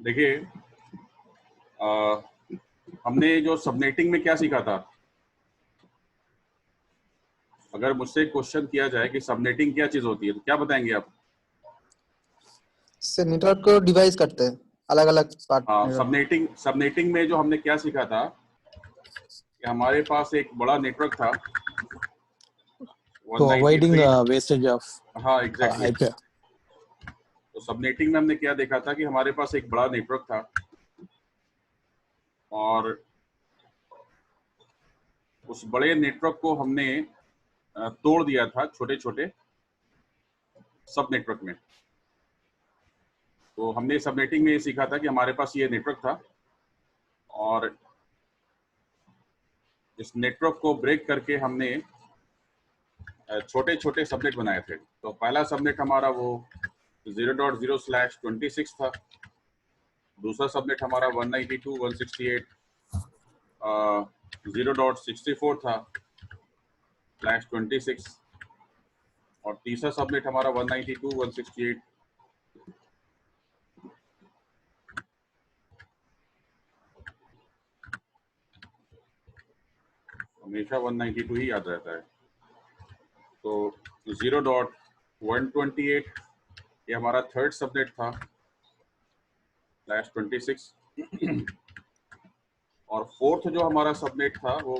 देखिए, हमने जो सबनेटिंग में क्या सीखा था, अगर मुझसे क्वेश्चन किया जाए कि सबनेटिंग क्या चीज होती है तो क्या बताएंगे आप? से नेटवर्क को डिवाइस करते हैं अलग अलग पार्ट। हाँ, सबनेटिंग में जो हमने क्या सीखा था कि हमारे पास एक बड़ा नेटवर्क था तो अवॉइडिंग 193। वेस्टेज ऑफ हाँ, एग्जैक्टली। आईपी। तो सबनेटिंग में हमने क्या देखा था कि हमारे पास एक बड़ा नेटवर्क था और उस बड़े नेटवर्क को हमने तोड़ दिया था छोटे छोटे सब नेटवर्क में। तो हमने सबनेटिंग में ये सीखा था कि हमारे पास ये नेटवर्क था और इस नेटवर्क को ब्रेक करके हमने छोटे छोटे सबनेट बनाए थे। तो पहला सबनेट हमारा वो 0.0/26 था। दूसरा सबनेट हमारा 192.168 0.64 था /26। और तीसरा सबनेट हमारा 192.168 हमेशा 192 ही याद रहता है। तो 0.128 ये हमारा थर्ड सबनेट था /26। और फोर्थ जो हमारा सबनेट था वो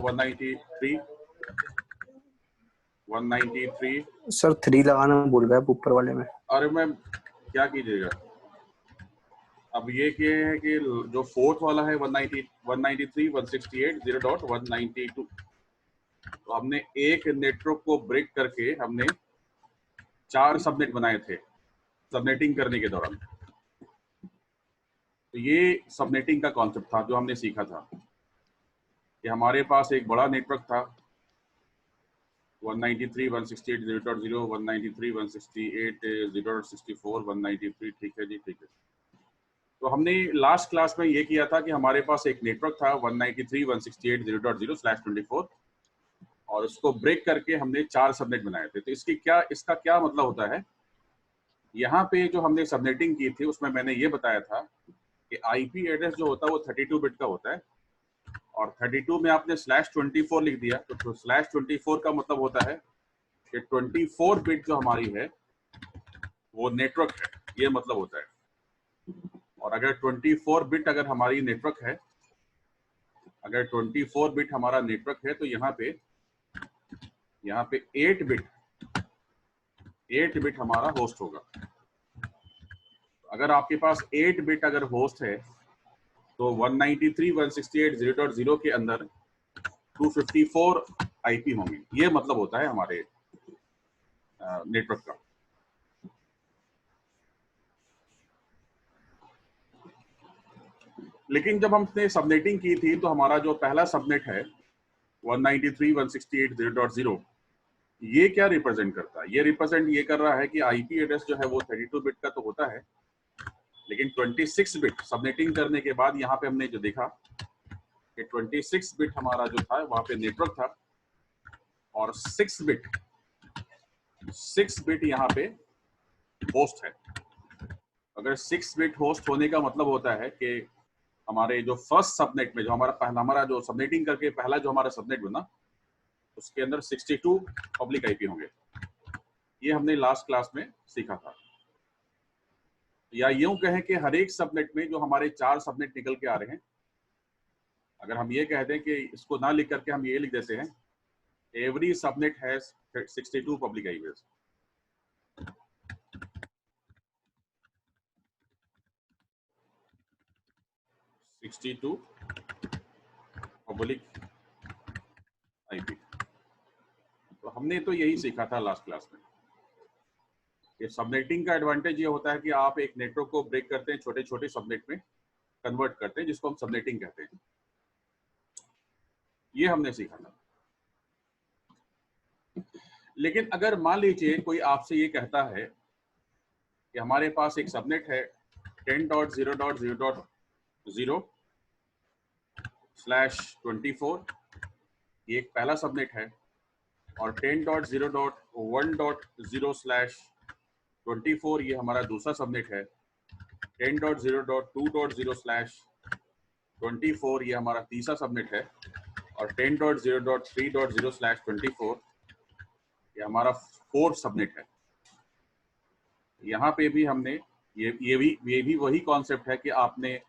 193। सर 3 लगाना भूल गए ऊपर वाले में। अरे मैं क्या कीजिएगा, अब ये है कि जो फोर्थ वाला है 193 168 0.192। तो हमने एक नेटवर्क को ब्रेक करके हमने 4 सबनेट बनाए थे सबनेटिंग करने के दौरान। तो ये सबनेटिंग का कॉन्सेप्ट था जो हमने सीखा था कि हमारे पास एक बड़ा नेटवर्क था 193 168 0.0 193 168 0.64 193। ठीक है जी, ठीक है। तो हमने लास्ट क्लास में ये किया था कि हमारे पास एक नेटवर्क था 193 168 0.0/24 और उसको ब्रेक करके हमने 4 सबनेट बनाए थे। तो इसका क्या मतलब होता है, यहाँ पे जो हमने सबनेटिंग की थी उसमें मैंने ये बताया था कि आईपी एड्रेस जो होता है वो 32 बिट का होता है और 32 में आपने /24 लिख दिया तो /24 का मतलब होता है कि 24 बिट जो हमारी है वो नेटवर्क है, ये मतलब होता है। और अगर 24 बिट अगर हमारी नेटवर्क है, अगर 24 बिट हमारा नेटवर्क है तो यहाँ पे 8 बिट हमारा होस्ट होगा। अगर आपके पास 8 बिट अगर होस्ट है तो 193 168 0.0 के अंदर 254 आईपी होंगे, ये मतलब होता है हमारे नेटवर्क का। लेकिन जब हमने सबनेटिंग की थी तो हमारा जो पहला सबनेट है 193 168 0.0 ये क्या रिप्रेजेंट करता है? ये रिप्रेजेंट ये कर रहा है कि आईपी एड्रेस जो है वो 32 बिट का तो होता है, लेकिन 26 बिट सबनेटिंग करने के बाद यहाँ पे हमने जो देखा कि 26 बिट हमारा जो था वहां पे नेटवर्क था और 6 बिट यहाँ पे होस्ट है। अगर 6 बिट होस्ट होने का मतलब होता है कि हमारे जो फर्स्ट सबनेट में जो हमारा जो सबनेटिंग करके पहला जो हमारा सबनेट बना उसके अंदर 62 पब्लिक आईपी होंगे। ये हमने लास्ट क्लास में सीखा था। या यूं कहें कि हर एक सबनेट में जो हमारे 4 सबनेट निकल के आ रहे हैं, अगर हम ये कह दें कि इसको ना लिख करके हम ये लिख देते हैं, every subnet has 62 public IPs. Public IP. तो हमने तो यही सीखा था लास्ट क्लास में कि सबनेटिंग का एडवांटेज ये होता है कि आप एक नेटवर्क को ब्रेक करते हैं, छोटे छोटे सबनेट में कन्वर्ट करते हैं, जिसको हम सबनेटिंग कहते हैं। ये हमने सीखा था। लेकिन अगर मान लीजिए कोई आपसे ये कहता है कि हमारे पास एक सबनेट है 10.0.0/24, ये एक पहला सबनेट है, और 10.0.1.0/24 ये हमारा दूसरा सबनेट है, 10.0.2.0/24 ये हमारा तीसरा सबनेट है, और 10.0.3.0/24 ये हमारा फोर्थ सबनेट है। यहाँ पे भी हमने ये भी वही कॉन्सेप्ट है कि आपने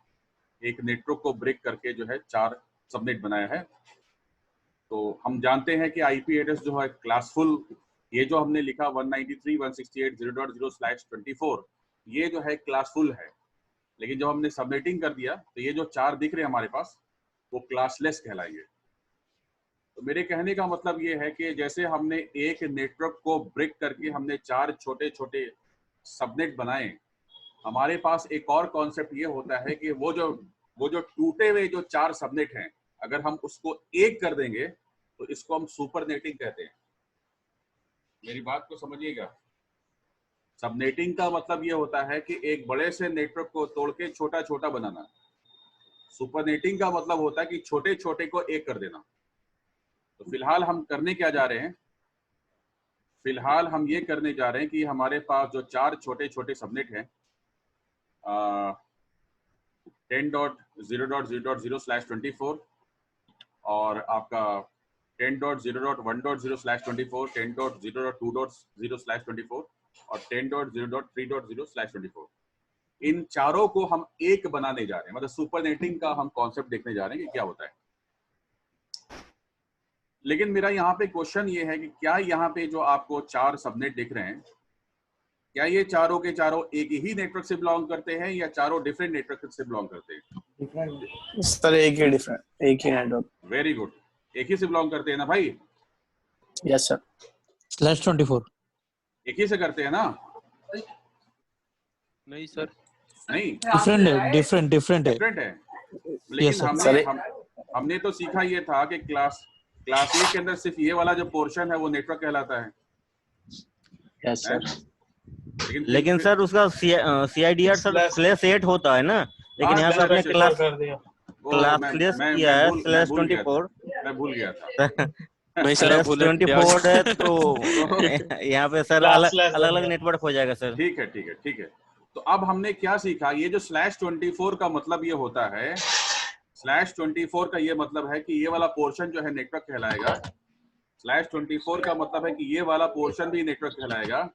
एक नेटवर्क को ब्रेक करके जो है 4 सबनेट बनाया है। तो हम जानते हैं कि आईपी एड्रेस जो है क्लासफुल, ये जो हमने लिखा 193.168.0.0/24 ये जो है क्लासफुल है, लेकिन जब हमने सबनेटिंग कर दिया तो ये जो 4 दिख रहे हैं हमारे पास वो क्लासलेस कहलाएंगे। तो मेरे कहने का मतलब ये है कि जैसे हमने एक नेटवर्क को ब्रेक करके हमने 4 छोटे छोटे सबनेट बनाए, हमारे पास एक और कॉन्सेप्ट ये होता है कि वो जो टूटे हुए जो 4 सबनेट हैं, अगर हम उसको एक कर देंगे तो इसको हम सुपरनेटिंग कहते हैं। मेरी बात को समझिएगा। सबनेटिंग का मतलब ये होता है कि एक बड़े से नेटवर्क को तोड़ के छोटा छोटा बनाना। सुपरनेटिंग का मतलब होता है कि छोटे छोटे को एक कर देना। तो फिलहाल हम करने क्या जा रहे हैं? फिलहाल हम ये करने जा रहे हैं कि हमारे पास जो 4 छोटे छोटे सबनेट हैं 10.0.0.0/24 और आपका 10.0.1.0/24, 10.0.2.0/24 और 10.0.3.0/24, इन चारों को हम एक बनाने जा रहे हैं। मतलब सुपरनेटिंग का हम कॉन्सेप्ट देखने जा रहे हैं कि क्या होता है। लेकिन मेरा यहाँ पे क्वेश्चन ये है कि क्या यहाँ पे जो आपको 4 सबनेट दिख रहे हैं, क्या ये चारों के चारों एक ही नेटवर्क से बिलोंग करते हैं या चारों डिफरेंट नेटवर्क से बिलोंग करते हैं? सर एक ही नेटवर्क। वेरी गुड, एक ही से बिलोंग करते हैं ना भाई? Yes sir. /24 एक ही से करते हैं ना? नहीं सर, नहीं, डिफरेंट है, डिफरेंट है। डिफरेंट है। लेकिन sir. हमने तो सीखा ये था कि क्लास ए के अंदर सिर्फ ये वाला जो पोर्शन है वो नेटवर्क कहलाता है। Yes sir. लेकिन सर उसका CIDR सर /8 होता है ना, लेकिन यहाँ पे आपने क्लासलेस किया है /24। मैं भूल गया था। नहीं सर आप भूले /24 है तो यहाँ पे सर अलग नेटवर्क हो जाएगा सर। ठीक है। तो अब हमने क्या सीखा? ये जो /24 का मतलब ये होता है, /24 का ये मतलब है कि ये वाला पोर्शन जो है नेटवर्क कहलाएगा। /24 का मतलब है कि ये वाला पोर्शन भी नेटवर्क कहलाएगा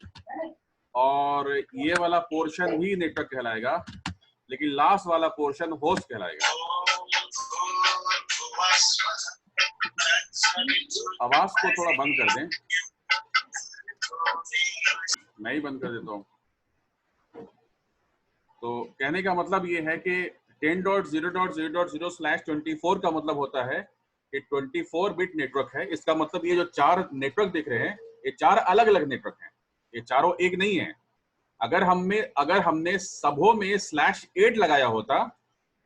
और ये वाला पोर्शन भी नेटवर्क कहलाएगा, लेकिन लास्ट वाला पोर्शन होस्ट कहलाएगा। आवाज को थोड़ा बंद कर दें, मैं ही बंद कर देता हूँ। तो कहने का मतलब ये है कि 10.0.0.0/24 का मतलब होता है कि 24 बिट नेटवर्क है। इसका मतलब ये जो 4 नेटवर्क दिख रहे हैं ये 4 अलग अलग नेटवर्क हैं, ये चारों एक नहीं है। अगर हमने सबों में /8 लगाया होता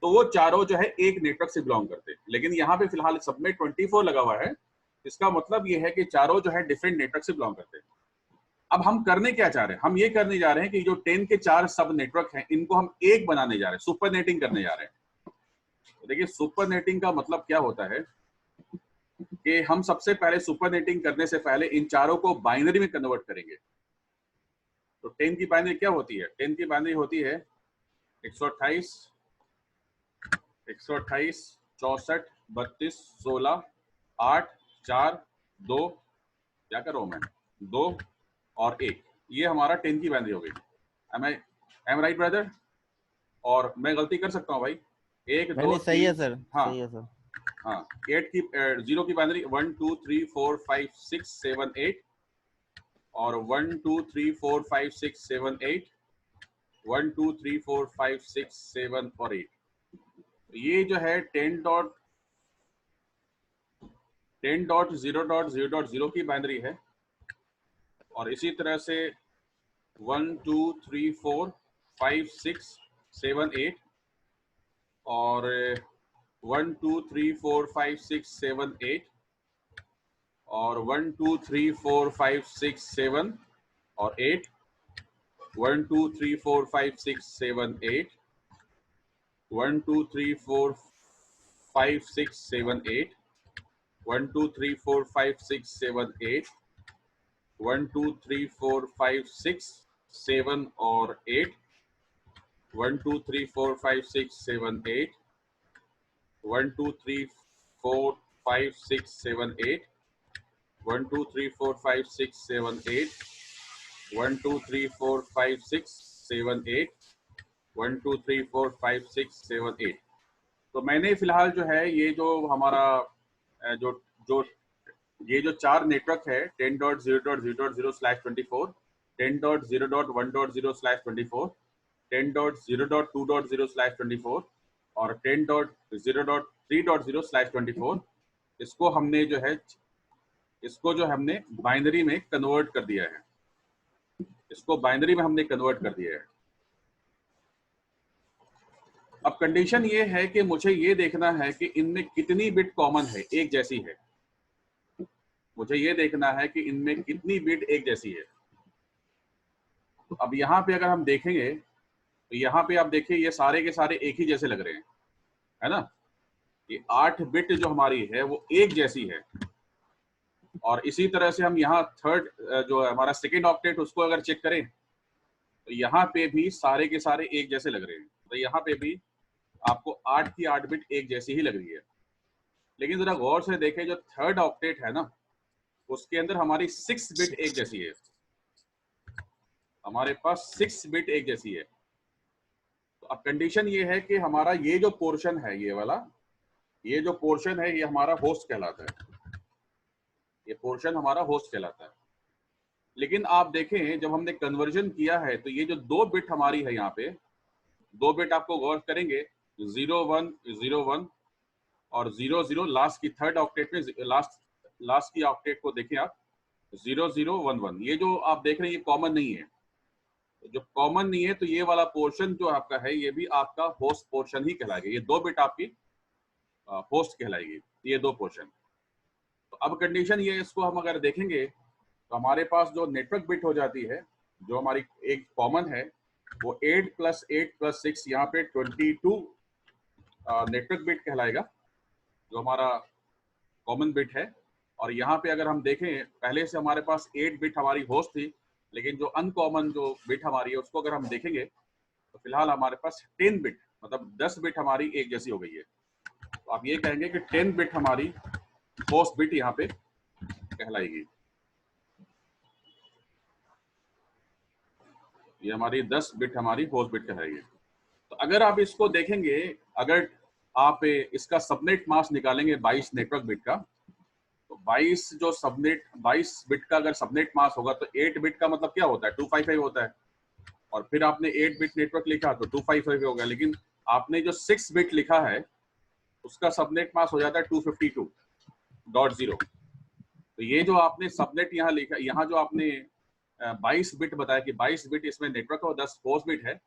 तो वो चारों जो है एक नेटवर्क से बिलोंग करते, लेकिन यहाँ पे फिलहाल सब में 24 लगा हुआ है। इसका मतलब ये है कि चारों जो है डिफरेंट नेटवर्क से बिलोंग करते हैं। अब हम करने क्या चाह रहे हैं? हम ये करने जा रहे हैं कि जो 10 के 4 सब नेटवर्क हैं इनको हम एक बनाने जा रहे हैं, सुपरनेटिंग करने जा रहे हैं। तो देखिए सुपरनेटिंग का मतलब क्या होता है कि हम सबसे पहले सुपरनेटिंग करने से पहले इन चारों को बाइनरी में कन्वर्ट करेंगे। तो 10 की बाइनरी क्या होती है? 10 की बाइनरी होती है 128 64 32 16 8 4 2, क्या कर रहा हूं मैं, 2 और 1। ये हमारा 10 की बाइनरी हो गई। Am right brother? और मैं गलती कर सकता हूँ भाई? 1 2 सही है सर। हाँ सही है सर। हाँ, 0 की बाइनरी 1 2 3 4 5 6 7 8 और 1 2 3 4 5 6 7 8 1 2 3 4 5 6 7 और 8। ये जो है 10.0.0.0 की बाइनरी है। और इसी तरह से 1 2 3 4 5 6 7 8 और 1 2 3 4 5 6 7 8 और 1 2 3 4 5 6 7 और 8 1 2 3 4 5 6 7 8 1 2 3 4 5 6 7 8 1 2 3 4 5 6 7 8 1 2 3 4 5 6 7 और 8 1 2 3 4 5 6 7 8 1 2 3 4 5 6 7 8 1 2 3 4 5 6 7 8 1 2 3 4 5 6 7 8 1 2 3 4 5 6 7 8। तो मैंने फिलहाल जो है ये जो हमारा जो जो ये जो 4 नेटवर्क है 10.0.0.0/24, 10.0.1.0/24, 10.0.2.0/24 और 10.0.3.0/24, इसको हमने जो है बाइनरी में कन्वर्ट कर दिया है। इसको बाइनरी में हमने कन्वर्ट कर दिया है। अब कंडीशन ये है कि मुझे ये देखना है कि इनमें कितनी बिट कॉमन है, एक जैसी है। मुझे ये देखना है कि इनमें कितनी बिट एक जैसी है। तो अब यहाँ पे अगर हम देखेंगे तो यहाँ पे आप देखिए ये सारे के सारे एक ही जैसे लग रहे हैं, है ना। ये 8 बिट जो हमारी है वो एक जैसी है। और इसी तरह से हम यहाँ थर्ड जो हमारा सेकेंड ऑक्टेट उसको अगर चेक करें तो यहाँ पे भी सारे के सारे एक जैसे लग रहे हैं। तो यहाँ पे भी आपको 8 की 8 बिट एक जैसी ही लग रही है। लेकिन जरा गौर से देखें, जो थर्ड ऑक्टेट है ना उसके अंदर हमारी 6 बिट एक जैसी है। हमारे पास 6 बिट एक जैसी है। तो अब कंडीशन ये है कि हमारा ये जो पोर्शन है, ये वाला ये जो पोर्शन है ये हमारा होस्ट कहलाता है। ये पोर्शन हमारा होस्ट कहलाता है। लेकिन आप देखें जब हमने कन्वर्जन किया है तो ये जो 2 बिट हमारी है, यहाँ पे 2 बिट आपको गौर करेंगे 0101 और 00 लास्ट की थर्ड ऑक्टेट में लास्ट की ऑक्टेट को देखें आप 0011। ये जो आप देख रहे हैं ये कॉमन नहीं है। जो कॉमन नहीं है तो ये वाला पोर्शन जो आपका है ये भी आपका होस्ट पोर्शन ही कहलाएगा। ये 2 बिट आपकी होस्ट कहलाएगी, ये 2 पोर्शन। तो अब कंडीशन ये, इसको हम अगर देखेंगे तो हमारे पास जो नेटवर्क बिट हो जाती है, जो हमारी एक कॉमन है, वो 8 + 8 + 6 यहाँ पे 22 नेटवर्क बिट कहलाएगा, जो हमारा कॉमन बिट है। और यहाँ पे अगर हम देखें पहले से हमारे पास 8 बिट हमारी होस्ट थी, लेकिन जो अनकॉमन जो बिट हमारी है उसको अगर हम देखेंगे तो फिलहाल हमारे पास 10 बिट मतलब 10 बिट हमारी एक जैसी हो गई है। तो आप ये कहेंगे कि 10 बिट हमारी होस्ट बिट यहाँ पे कहलाएगी। ये हमारी 10 बिट हमारी होस्ट बिट कहलाएगी। तो अगर आप इसको देखेंगे, अगर आप इसका सबनेट मास्क निकालेंगे 22 नेटवर्क बिट का, तो 22 बिट का अगर सबनेट मास्क होगा तो 8 बिट का मतलब क्या होता है, 255 होता है। और फिर आपने 8 बिट नेटवर्क लिखा तो 255 होगा। लेकिन आपने जो 6 बिट लिखा है उसका सबनेट मास्क हो जाता है 252.0। तो ये जो आपने सबनेट यहाँ लिखा, यहाँ जो आपने 22 बिट बताया कि 22 बिट इसमें नेटवर्क और 10 होस्ट बिट है,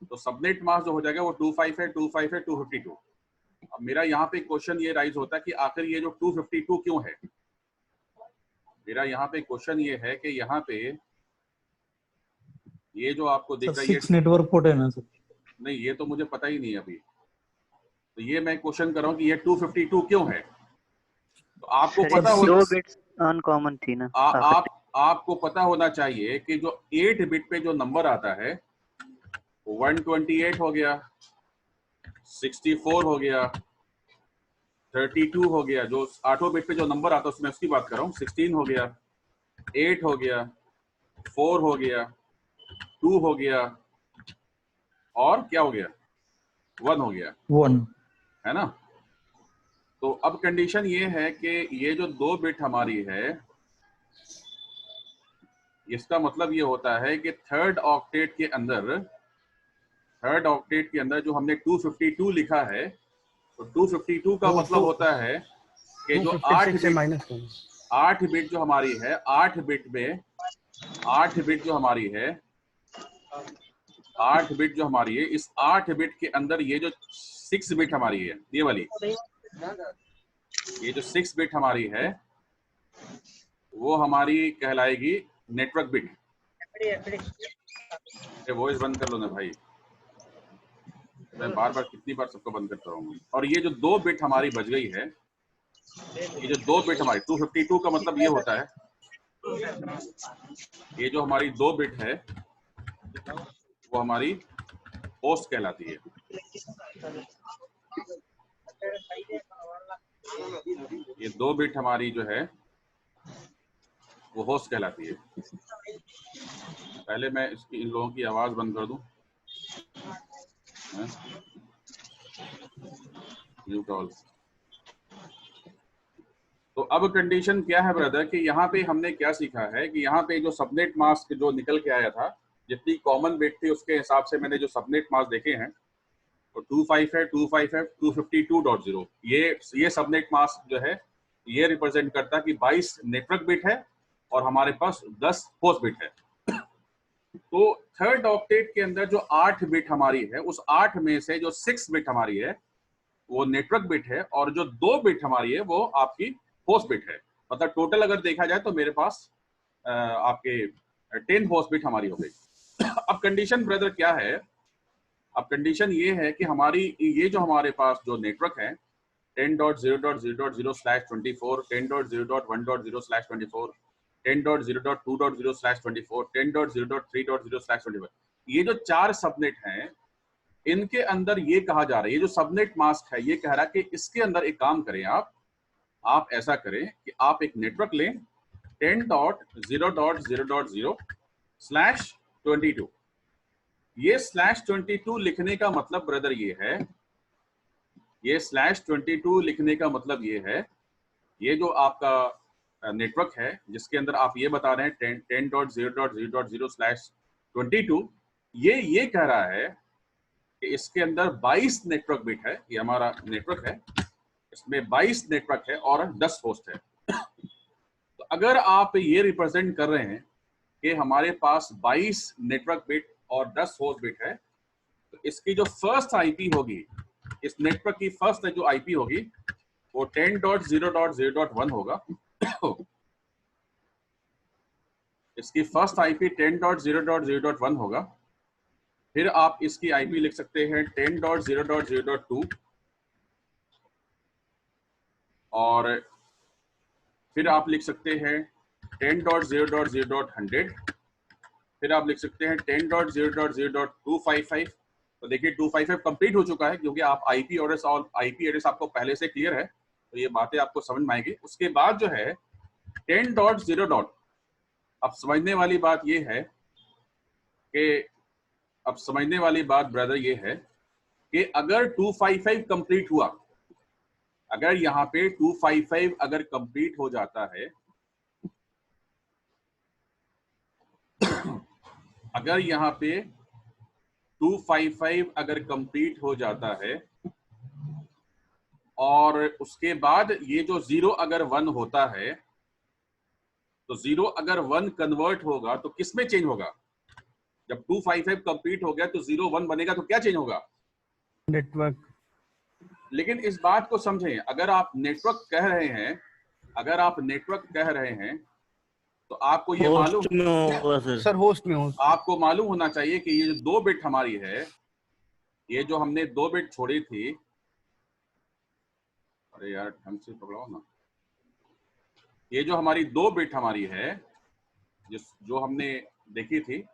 तो सबनेट मास्क जो हो जाएगा वो 25 है, 25 है, 252। अब मेरा यहाँ पे क्वेश्चन ये राइज होता है कि आखिर ये जो 252 क्यों है। मेरा यहाँ पे क्वेश्चन ये है कि यहाँ पे ये जो आपको दिख रहा है 6 नेटवर्क पोर्ट है ना सर? नहीं, ये तो मुझे पता ही नहीं है अभी। तो ये मैं क्वेश्चन कर रहा हूँ कि ये 252 क्यों है। तो आपको पता हो, 2 बिट्स अनकॉमन थी ना। आपको पता होना चाहिए कि जो 8 बिट पे जो नंबर आता है 128 हो गया, 64 हो गया, 32 हो गया, जो 8 बिट पे जो नंबर आता है उसमें उसकी बात कर रहा हूँ। 16 हो गया, 8 हो गया, 4 हो गया, 2 हो गया और क्या हो गया, 1 हो गया, 1 है ना। तो अब कंडीशन ये है कि ये जो 2 बिट हमारी है, इसका मतलब ये होता है कि थर्ड ऑक्टेट के अंदर जो हमने 252 लिखा है, तो 252 का मतलब होता है कि जो 8 बिट जो हमारी है, 8 बिट जो हमारी है, इस 8 बिट के अंदर ये जो 6 बिट हमारी है, ये वाली, ये जो 6 बिट हमारी है वो हमारी कहलाएगी नेटवर्क बिट। वॉइस बंद कर लो ना भाई, मैं बार बार कितनी बार सबको बंद करता रहूंगा। और ये जो 2 बिट हमारी बच गई है, ये जो 2 बिट हमारी 252 का मतलब ये होता है, ये जो हमारी 2 बिट है वो हमारी होस्ट कहलाती है। ये 2 बिट हमारी जो है वो होस्ट कहलाती है। पहले मैं इसकी इन लोगों की आवाज बंद कर दूं। Mute all. तो अब कंडीशन क्या है ब्रदर कि यहाँ पे हमने क्या सीखा है कि यहाँ पे जो सबनेट मास्क जो निकल के आया था, जितनी कॉमन बिट थी उसके हिसाब से मैंने जो सबनेट मास्क देखे हैं तो 25 है, 25 है, 252.0 ये सबनेट मास्क जो है ये रिप्रेजेंट करता है कि 22 नेटवर्क बिट है और हमारे पास 10 होस्ट बिट है। तो थर्ड ऑक्टेट के अंदर जो 8 बिट हमारी है उस 8 में से जो 6 बिट हमारी है वो नेटवर्क बिट है और जो 2 बिट हमारी है वो आपकी होस्ट बिट है। मतलब टोटल अगर देखा जाए तो मेरे पास आपके 10 होस्ट बिट हमारी हो गई। अब कंडीशन ब्रदर क्या है? अब कंडीशन ये है कि हमारी ये जो हमारे पास जो नेटवर्क है 10.0.0.0/24, 10.0.1.0/24, 10.0.2.0/24, 10.0.3.0/24, ये जो 4 सबनेट हैं इनके अंदर ये कहा जा रहा है, ये जो सबनेट मास्क है ये कह रहा है कि इसके अंदर एक काम करें आप ऐसा करें कि आप एक नेटवर्क लें 10.0.0.0/22। ये /22 लिखने का मतलब ब्रदर ये है, ये /22 लिखने का मतलब ये है, ये जो आपका नेटवर्क है जिसके अंदर आप ये बता रहे हैं 10.0.0.0/22, ये कह रहा है कि इसके अंदर 22 नेटवर्क बिट है। ये हमारा नेटवर्क है, इसमें 22 नेटवर्क है और 10 होस्ट है। तो अगर आप ये रिप्रेजेंट कर रहे हैं कि हमारे पास 22 नेटवर्क बिट और 10 होस्ट बिट है, तो इसकी जो फर्स्ट आईपी होगी, इस नेटवर्क की फर्स्ट जो आईपी होगी वो 10.0.0.1 होगा। इसकी फर्स्ट आईपी 10.0.0.1 होगा। फिर आप इसकी आईपी लिख सकते हैं 10.0.0.2 और फिर आप लिख सकते हैं 10.0.0.100। फिर आप लिख सकते हैं 10.0.0.255। तो देखिए 255 कंप्लीट हो चुका है क्योंकि आप आईपी एड्रेस आपको पहले से क्लियर है, तो ये बातें आपको समझ में आएगी। उसके बाद जो है 10.0. अब समझने वाली बात ये है कि ब्रदर ये है कि अगर 255 कंप्लीट हुआ, अगर यहाँ पे 255 अगर कंप्लीट हो जाता है, अगर यहाँ पे 255 अगर कंप्लीट हो जाता है और उसके बाद ये जो 0 अगर 1 होता है, तो 0 अगर 1 कन्वर्ट होगा तो किस में चेंज होगा? जब 255 कंप्लीट हो गया तो 0 1 बनेगा तो क्या चेंज होगा? नेटवर्क। लेकिन इस बात को समझें, अगर आप नेटवर्क कह रहे हैं तो आपको ये मालूम सर होस्ट में हो, आपको मालूम होना चाहिए कि ये जो 2 बिट हमारी है, ये जो हमने 2 बिट छोड़ी थी, अरे यार ढंग से पकड़ाओ ना, ये जो हमारी 2 बिट हमारी है जो हमने देखी थी,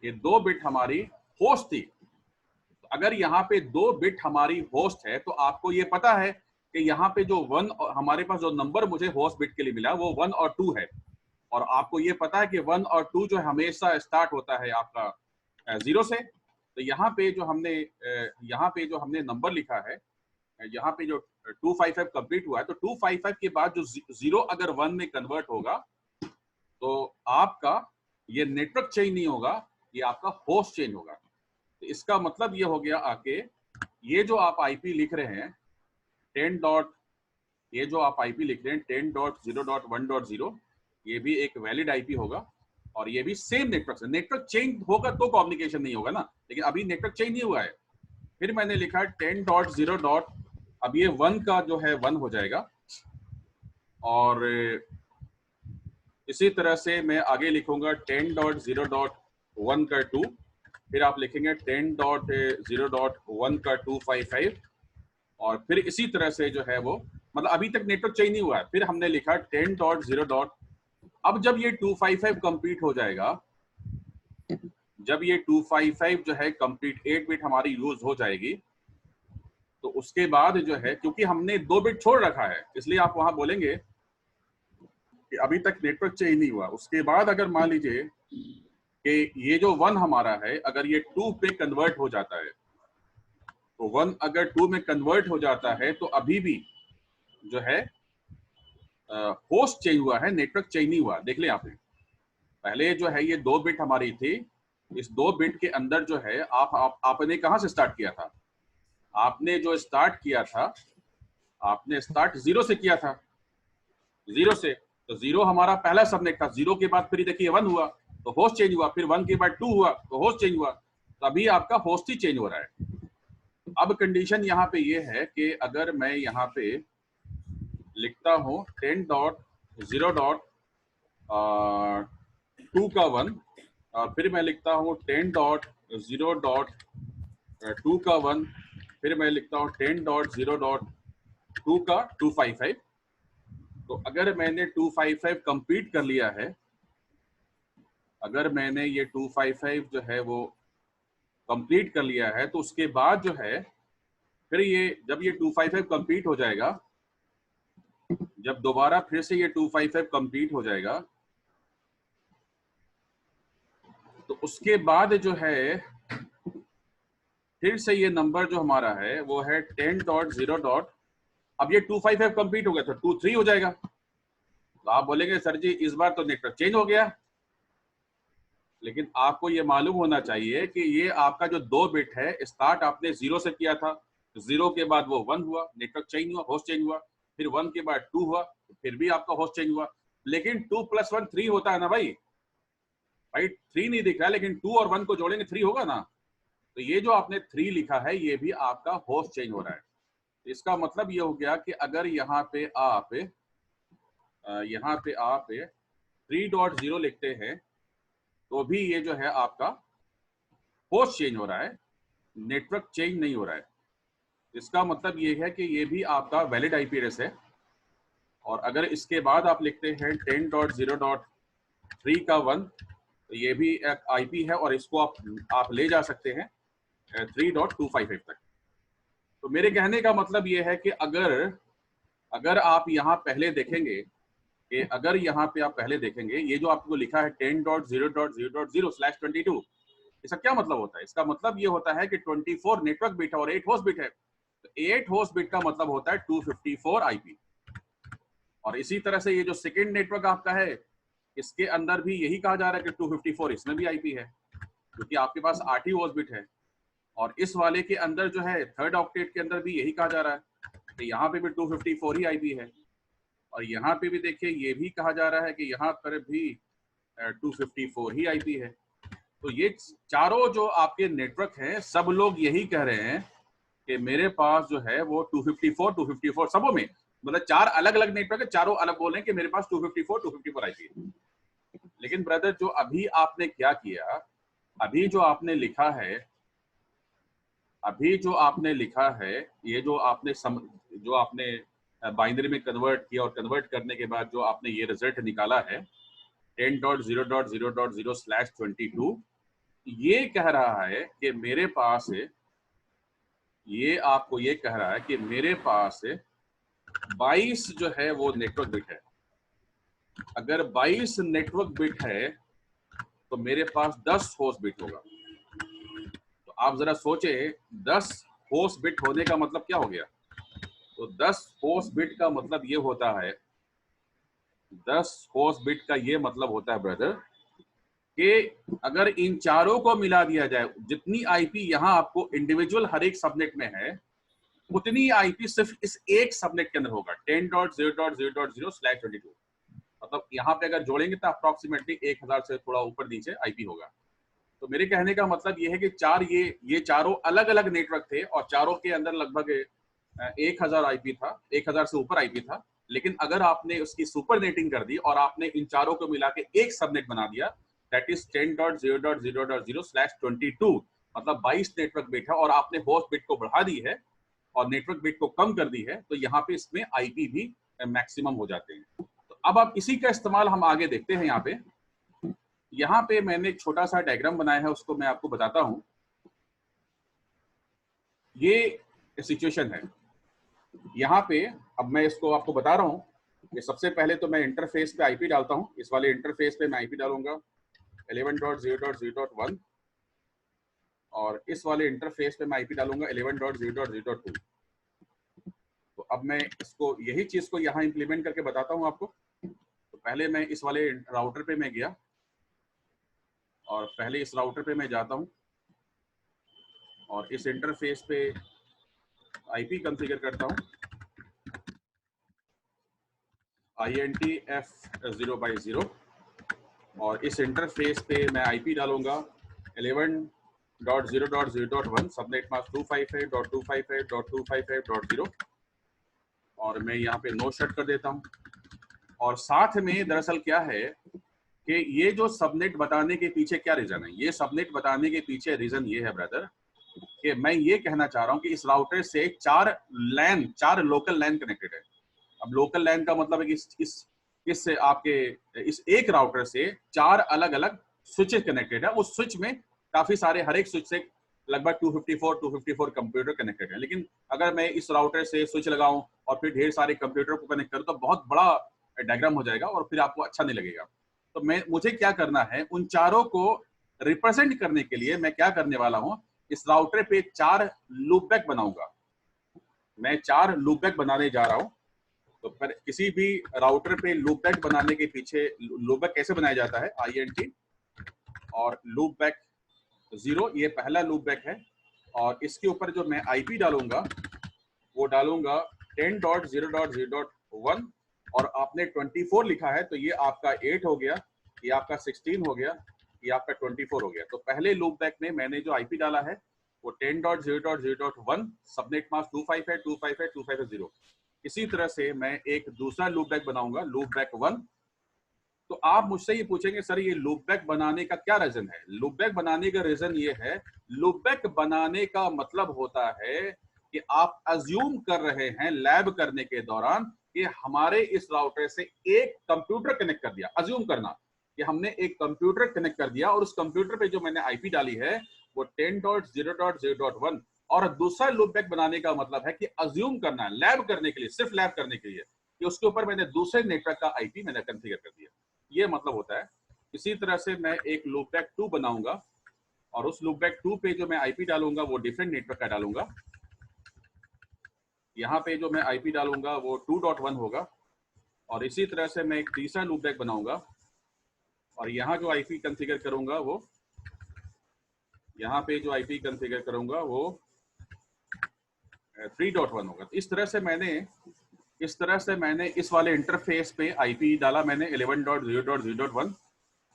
ये 2 बिट हमारी होस्ट थी। तो अगर यहाँ पे 2 बिट हमारी होस्ट है तो आपको ये पता है कि यहाँ पे जो 1 हमारे पास जो नंबर मुझे होस्ट बिट के लिए मिला वो 1 और 2 है, और आपको ये पता है कि 1 और 2 जो हमेशा स्टार्ट होता है आपका 0 से। तो यहाँ पे जो हमने नंबर लिखा है, यहाँ पे जो 255 कंप्लीट हुआ है, तो 255 के बाद जो 0 अगर 1 में कन्वर्ट होगा तो आपका ये नेटवर्क चेंज नहीं होगा, ये आपका होस्ट चेंज होगा। तो इसका मतलब ये हो गया आके ये जो आप आईपी लिख रहे हैं 10.0.1.0, ये भी एक वैलिड आईपी होगा और ये भी सेम नेटवर्क से। नेटवर्क चेंज होगा तो कम्युनिकेशन नहीं होगा ना, लेकिन अभी नेटवर्क चेंज नहीं हुआ है। फिर मैंने लिखा 10.0. अब ये 1 का जो है 1 हो जाएगा, और इसी तरह से मैं आगे लिखूंगा 10.0.1 का 2, फिर आप लिखेंगे 10.0.1 का 255, और फिर इसी तरह से जो है वो, मतलब अभी तक नेटवर्क चेंज नहीं हुआ है। फिर हमने लिखा 10.0. अब जब ये 255 कंप्लीट हो जाएगा, जब ये 255 जो है कंप्लीट 8 बिट हमारी यूज हो जाएगी, तो उसके बाद जो है, क्योंकि हमने 2 बिट छोड़ रखा है, इसलिए आप वहां बोलेंगे कि अभी तक नेटवर्क चेंज नहीं हुआ। उसके बाद अगर मान लीजिए कि ये जो 1 हमारा है अगर ये 2 पे कन्वर्ट हो जाता है, तो 1 अगर 2 में कन्वर्ट हो जाता है तो अभी भी जो है होस्ट चेंज हुआ है, नेटवर्क चेंज नहीं हुआ। देख लें आपने, पहले जो है ये 2 बिट हमारी थी, इस 2 बिट के अंदर जो है आपने कहां से स्टार्ट किया था? आपने जो स्टार्ट किया था, आपने स्टार्ट 0 से किया था, 0 से। तो 0 हमारा पहला सबनेट था, 0 के बाद फिर देखिए 1 हुआ तो होस्ट चेंज हुआ, फिर 1 के बाद 2 हुआ तो होस्ट चेंज हुआ, तो अभी आपका होस्ट ही चेंज हो रहा है। अब कंडीशन यहाँ पे ये है कि अगर मैं यहाँ पे लिखता हूँ 10.0.2 का 1 और फिर मैं लिखता हूँ 10.0.2 का 1, फिर मैं लिखता हूँ 10.0.2 का 255। तो अगर मैंने 255 कंप्लीट कर लिया है, अगर मैंने ये 255 जो है वो कंप्लीट कर लिया है, तो उसके बाद जो है फिर ये जब ये 255 कंप्लीट हो जाएगा, जब दोबारा फिर से ये 255 कंप्लीट हो जाएगा, तो उसके बाद जो है फिर से ये नंबर जो हमारा है वो है 10.0. अब ये 255 कंप्लीट हो गया तो 23 हो जाएगा। तो आप बोलेंगे सर जी इस बार तो नेटवर्क चेंज हो गया, लेकिन आपको ये मालूम होना चाहिए कि ये आपका जो 2 बिट है, स्टार्ट आपने 0 से किया था, 0 के बाद वो 1 हुआ, नेटवर्क चेंज हुआ, होस्ट चेंज हुआ, फिर 1 के बाद 2 हुआ, फिर भी आपका होस्ट चेंज हुआ। लेकिन 2 + 1 3 होता है ना भाई 3 नहीं दिख रहा है, लेकिन 2 और 1 को जोड़ेंगे 3 होगा ना। तो ये जो आपने 3 लिखा है ये भी आपका होस्ट चेंज हो रहा है। इसका मतलब ये हो गया कि अगर यहाँ पे आप 3.0 लिखते हैं तो भी ये जो है आपका होस्ट चेंज हो रहा है, नेटवर्क चेंज नहीं हो रहा है। इसका मतलब ये है कि ये भी आपका वैलिड आईपी एड्रेस है। और अगर इसके बाद आप लिखते हैं 10.0.3 का 1, तो ये भी एक आईपी है और इसको आप ले जा सकते हैं 3.255 तक। तो मेरे कहने का मतलब ये है कि अगर आप यहाँ पहले देखेंगे कि अगर यहाँ पे आप पहले देखेंगे ये जो आपको लिखा है 10.0.0/22, इसका क्या मतलब होता है? इसका मतलब ये होता है कि 24 नेटवर्क बिट है और 8 होस्ट बिट है। तो 8 होस्ट बिट का मतलब होता है 254 आईपी। और इसी तरह से ये जो सेकेंड नेटवर्क आपका है, इसके अंदर भी यही कहा जा रहा है कि 254, इसमें भी आईपी है क्योंकि आपके पास 8 ही होस्ट बिट है। और इस वाले के अंदर जो है थर्ड ऑक्टेट के अंदर भी यही कहा जा रहा है, तो यहाँ पे भी 254 ही आईपी है। और यहाँ पे भी देखिए ये भी कहा जा रहा है कि यहाँ पर भी 254 ही आईपी है। तो ये चारों जो आपके नेटवर्क हैं, सब लोग यही कह रहे हैं कि मेरे पास जो है वो 254 सबों में, मतलब 4 अलग अलग नेटवर्क है, चारों अलग बोल रहे हैं कि मेरे पास 254 आईपी है। लेकिन ब्रदर जो अभी आपने क्या किया, अभी जो आपने लिखा है, ये जो आपने बाइनरी में कन्वर्ट किया और कन्वर्ट करने के बाद जो आपने ये रिजल्ट निकाला है 10.0.0.0/22, ये कह रहा है कि मेरे पास ये आपको ये कह रहा है कि मेरे पास 22 जो है वो नेटवर्क बिट है। अगर 22 नेटवर्क बिट है तो मेरे पास 10 होस्ट बिट होगा। तो आप जरा सोचे 10 होस्ट बिट होने का मतलब क्या हो गया? तो 10 होस्ट बिट का मतलब ये होता है, 10 होस्ट बिट का ये मतलब होता है ब्रदर कि अगर इन चारों को मिला दिया जाए, जितनी आईपी यहाँ आपको इंडिविजुअल हर एक सबनेट में है, उतनी आईपी सिर्फ इस एक सबनेट के अंदर होगा 10.0.0.0/22। मतलब यहाँ पे अगर जोड़ेंगे तो अप्रोक्सीमेटली 1000 से थोड़ा ऊपर नीचे आईपी होगा। तो मेरे कहने का मतलब ये है कि ये चारों अलग अलग नेटवर्क थे और चारों के अंदर लगभग 1000 आईपी था, 1000 से ऊपर आईपी था। लेकिन अगर आपने उसकी सुपर नेटिंग कर दी और आपने इन चारों को मिला के एक सबनेट बना दिया, दैट इज 10.0.0.0/22, मतलब 22 नेटवर्क बिट है और आपने होस्ट बिट को बढ़ा दी है और नेटवर्क बिट को कम कर दी है, तो यहाँ पे इसमें आईपी भी मैक्सिमम हो जाते हैं। तो अब आप इसी का इस्तेमाल हम आगे देखते हैं यहाँ पे यहाँ पे मैंने एक छोटा सा डायग्राम बनाया है, उसको मैं आपको बताता हूँ। ये सिचुएशन है यहाँ पे। अब मैं इसको आपको बता रहा हूँ कि सबसे पहले तो मैं इंटरफेस पे आईपी डालता हूँ। इस वाले इंटरफेस पे मैं आईपी डालूंगा 11.0.0.1 और इस वाले इंटरफेस पे मैं आईपी डालूंगा 11.0.0.2। तो अब मैं इसको यही चीज को यहाँ इंप्लीमेंट करके बताता हूँ आपको। तो पहले मैं इस वाले राउटर पे मैं गया और पहले इस राउटर पे मैं जाता हूँ और इस इंटरफेस पे आईपी कॉन्फ़िगर करता हूँ INTF0/0 और इस इंटरफेस पे मैं आईपी डालूंगा 11.0.0.1 सबनेट मास्क 255.255.255.0 और मैं यहाँ पे नो शट कर देता हूँ। और साथ में दरअसल क्या है कि ये जो सबनेट बताने के पीछे क्या रीजन है, ये सबनेट बताने के पीछे रीजन ये है ब्रदर कि मैं ये कहना चाह रहा हूँ कि इस राउटर से चार लोकल लैन कनेक्टेड है। अब लोकल लैन का मतलब है कि इस आपके इस एक राउटर से 4 अलग अलग स्विचेस कनेक्टेड है। उस स्विच में काफी सारे, हर एक स्विच से लगभग 254 कंप्यूटर कनेक्टेड है। लेकिन अगर मैं इस राउटर से स्विच लगाऊं और फिर ढेर सारे कंप्यूटर को कनेक्ट करूं तो बहुत बड़ा डायग्राम हो जाएगा और फिर आपको अच्छा नहीं लगेगा। तो मुझे क्या करना है, उन चारों को रिप्रेजेंट करने के लिए मैं क्या करने वाला हूं, इस राउटर पे 4 लूपबैक बनाऊंगा। मैं 4 लूपबैक बनाने जा रहा हूं। तो पर किसी भी राउटर पे लूपबैक बनाने के पीछे लूपबैक कैसे बनाया जाता है, INT और लूपबैक 0, ये पहला लूपबैक है। और इसके ऊपर जो मैं आईपी डालूंगा वो डालूंगा 10.0.0.1 और आपने 24 लिखा है तो ये आपका 8 हो गया, ये आपका 16 हो गया, ये आपका 24 हो गया। तो पहले लूपबैक में मैंने जो आईपी डाला है वो 10.0.0.1 सबनेट मास्क 255.255.255.0। इसी तरह से मैं एक दूसरा लूपबैक बनाऊंगा, लूपबैक 1। तो आप मुझसे ये पूछेंगे सर ये लूपबैक बनाने का क्या रीजन है? लूपबैक बनाने का रीजन ये है, लूपबैक बनाने का मतलब होता है कि आप अज्यूम कर रहे हैं लैब करने के दौरान कि हमारे इस राउटर से एक कंप्यूटर कनेक्ट कर दिया। अज्यूम करना कि हमने एक कंप्यूटर कनेक्ट कर दिया और उस कंप्यूटर पे जो मैंने आईपी डाली है वो 10.0.0.1। और दूसरा लूपबैक बनाने का मतलब है कि अज्यूम करना है, लैब करने के लिए, सिर्फ लैब करने के लिए कि उसके ऊपर मैंने दूसरे नेटवर्क का आईपी मैंने कॉन्फ़िगर कर दिया। ये मतलब होता है। इसी तरह से मैं एक लूपबैक 2 बनाऊंगा और उस लूपबैक 2 पे जो मैं आईपी डालूंगा वो डिफरेंट नेटवर्क का डालूंगा। यहाँ पे जो मैं आईपी डालूंगा वो 2.1 होगा। और इसी तरह से मैं एक तीसरा लूपबैक बनाऊंगा और यहाँ जो आईपी कॉन्फ़िगर करूंगा वो, यहाँ पे जो आईपी कॉन्फ़िगर करूंगा वो 3.1 होगा। तो इस तरह से मैंने इस वाले इंटरफेस पे आईपी डाला मैंने 11.0.0.1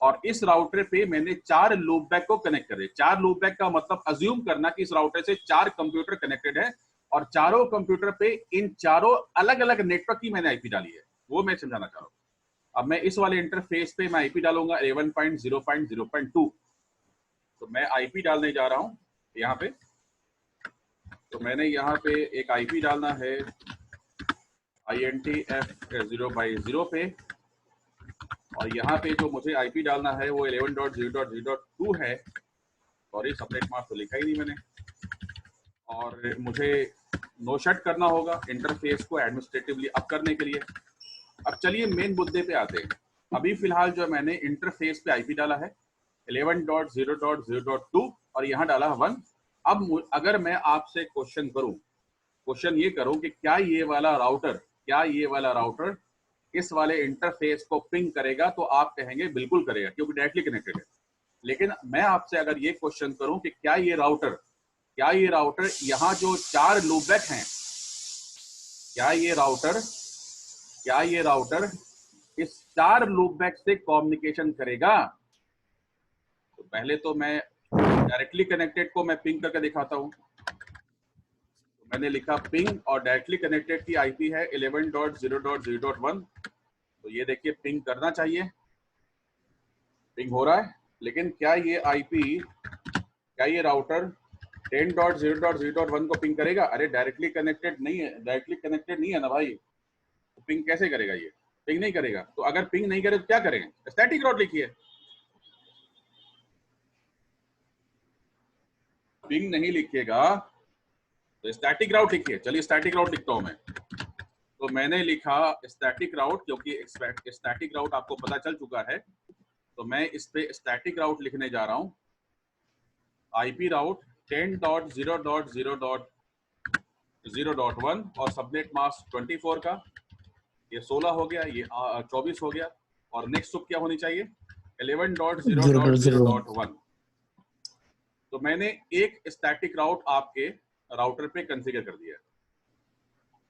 और इस राउटर पे मैंने 4 लूपबैक को कनेक्ट करे। 4 लूपबैक का मतलब अज्यूम करना कि इस राउटर से 4 कंप्यूटर कनेक्टेड है और चारों कंप्यूटर पे इन चारों अलग अलग नेटवर्क की मैंने आईपी डाली है, वो मैं समझाना चाह रहा हूँ। अब मैं इस वाले इंटरफेस पे मैं आईपी डालूंगा 11.0.0.2। तो मैं आईपी डालने जा रहा हूँ यहाँ पे। तो मैंने यहाँ पे एक आईपी डालना है INTF0/0 पे और यहाँ पे जो मुझे आईपी डालना है वो 11.0.0.2 है। सॉरी, सबनेट मास्क तो लिखा ही नहीं मैंने। और मुझे नो शट करना होगा इंटरफेस को एडमिनिस्ट्रेटिवली अप करने के लिए। अब चलिए मेन मुद्दे पे आते हैं। अभी फिलहाल जो मैंने इंटरफेस पे आईपी डाला है 11.0.0.2 और यहाँ डाला 1। अब अगर मैं आपसे क्वेश्चन करूं, क्वेश्चन ये करूं कि क्या ये वाला राउटर इस वाले इंटरफेस को पिंग करेगा, तो आप कहेंगे बिल्कुल करेगा क्योंकि डायरेक्टली कनेक्टेड है। लेकिन मैं आपसे अगर ये क्वेश्चन करूं कि क्या ये राउटर यहाँ जो 4 लूपबैक हैं, क्या ये राउटर इस 4 लूपबैक से कम्युनिकेशन करेगा? तो पहले तो मैं डायरेक्टली कनेक्टेड को मैं पिंग करके दिखाता हूं। तो मैंने लिखा पिंग और डायरेक्टली कनेक्टेड की आईपी है 11.0.0.1। तो ये देखिए पिंग करना चाहिए, पिंग हो रहा है। लेकिन क्या ये राउटर 10.0.0.1 को पिंग करेगा? अरे डायरेक्टली कनेक्टेड नहीं है ना भाई, तो पिंग कैसे करेगा? ये पिंग नहीं करेगा। तो अगर पिंग नहीं करे तो क्या करेंगे? स्टैटिक राउट लिखिए। पिंग नहीं लिखिएगा तो स्टैटिक राउट लिखिए। चलिए स्टैटिक राउट लिखता हूं मैं। तो मैंने लिखा स्टैटिक राउट, क्योंकि स्टैटिक राउट आपको पता चल चुका है, तो मैं इस पे स्टैटिक राउट लिखने जा रहा हूं। आईपी राउट 10.0.0.0.1 और सबनेट मास्क 24 का, ये 16 हो गया, ये 24 हो गया, और नेक्स्ट सुप क्या होनी चाहिए 11.0.0.1। तो मैंने एक स्टैटिक राउट आपके राउटर पे कॉन्फ़िगर कर दिया है।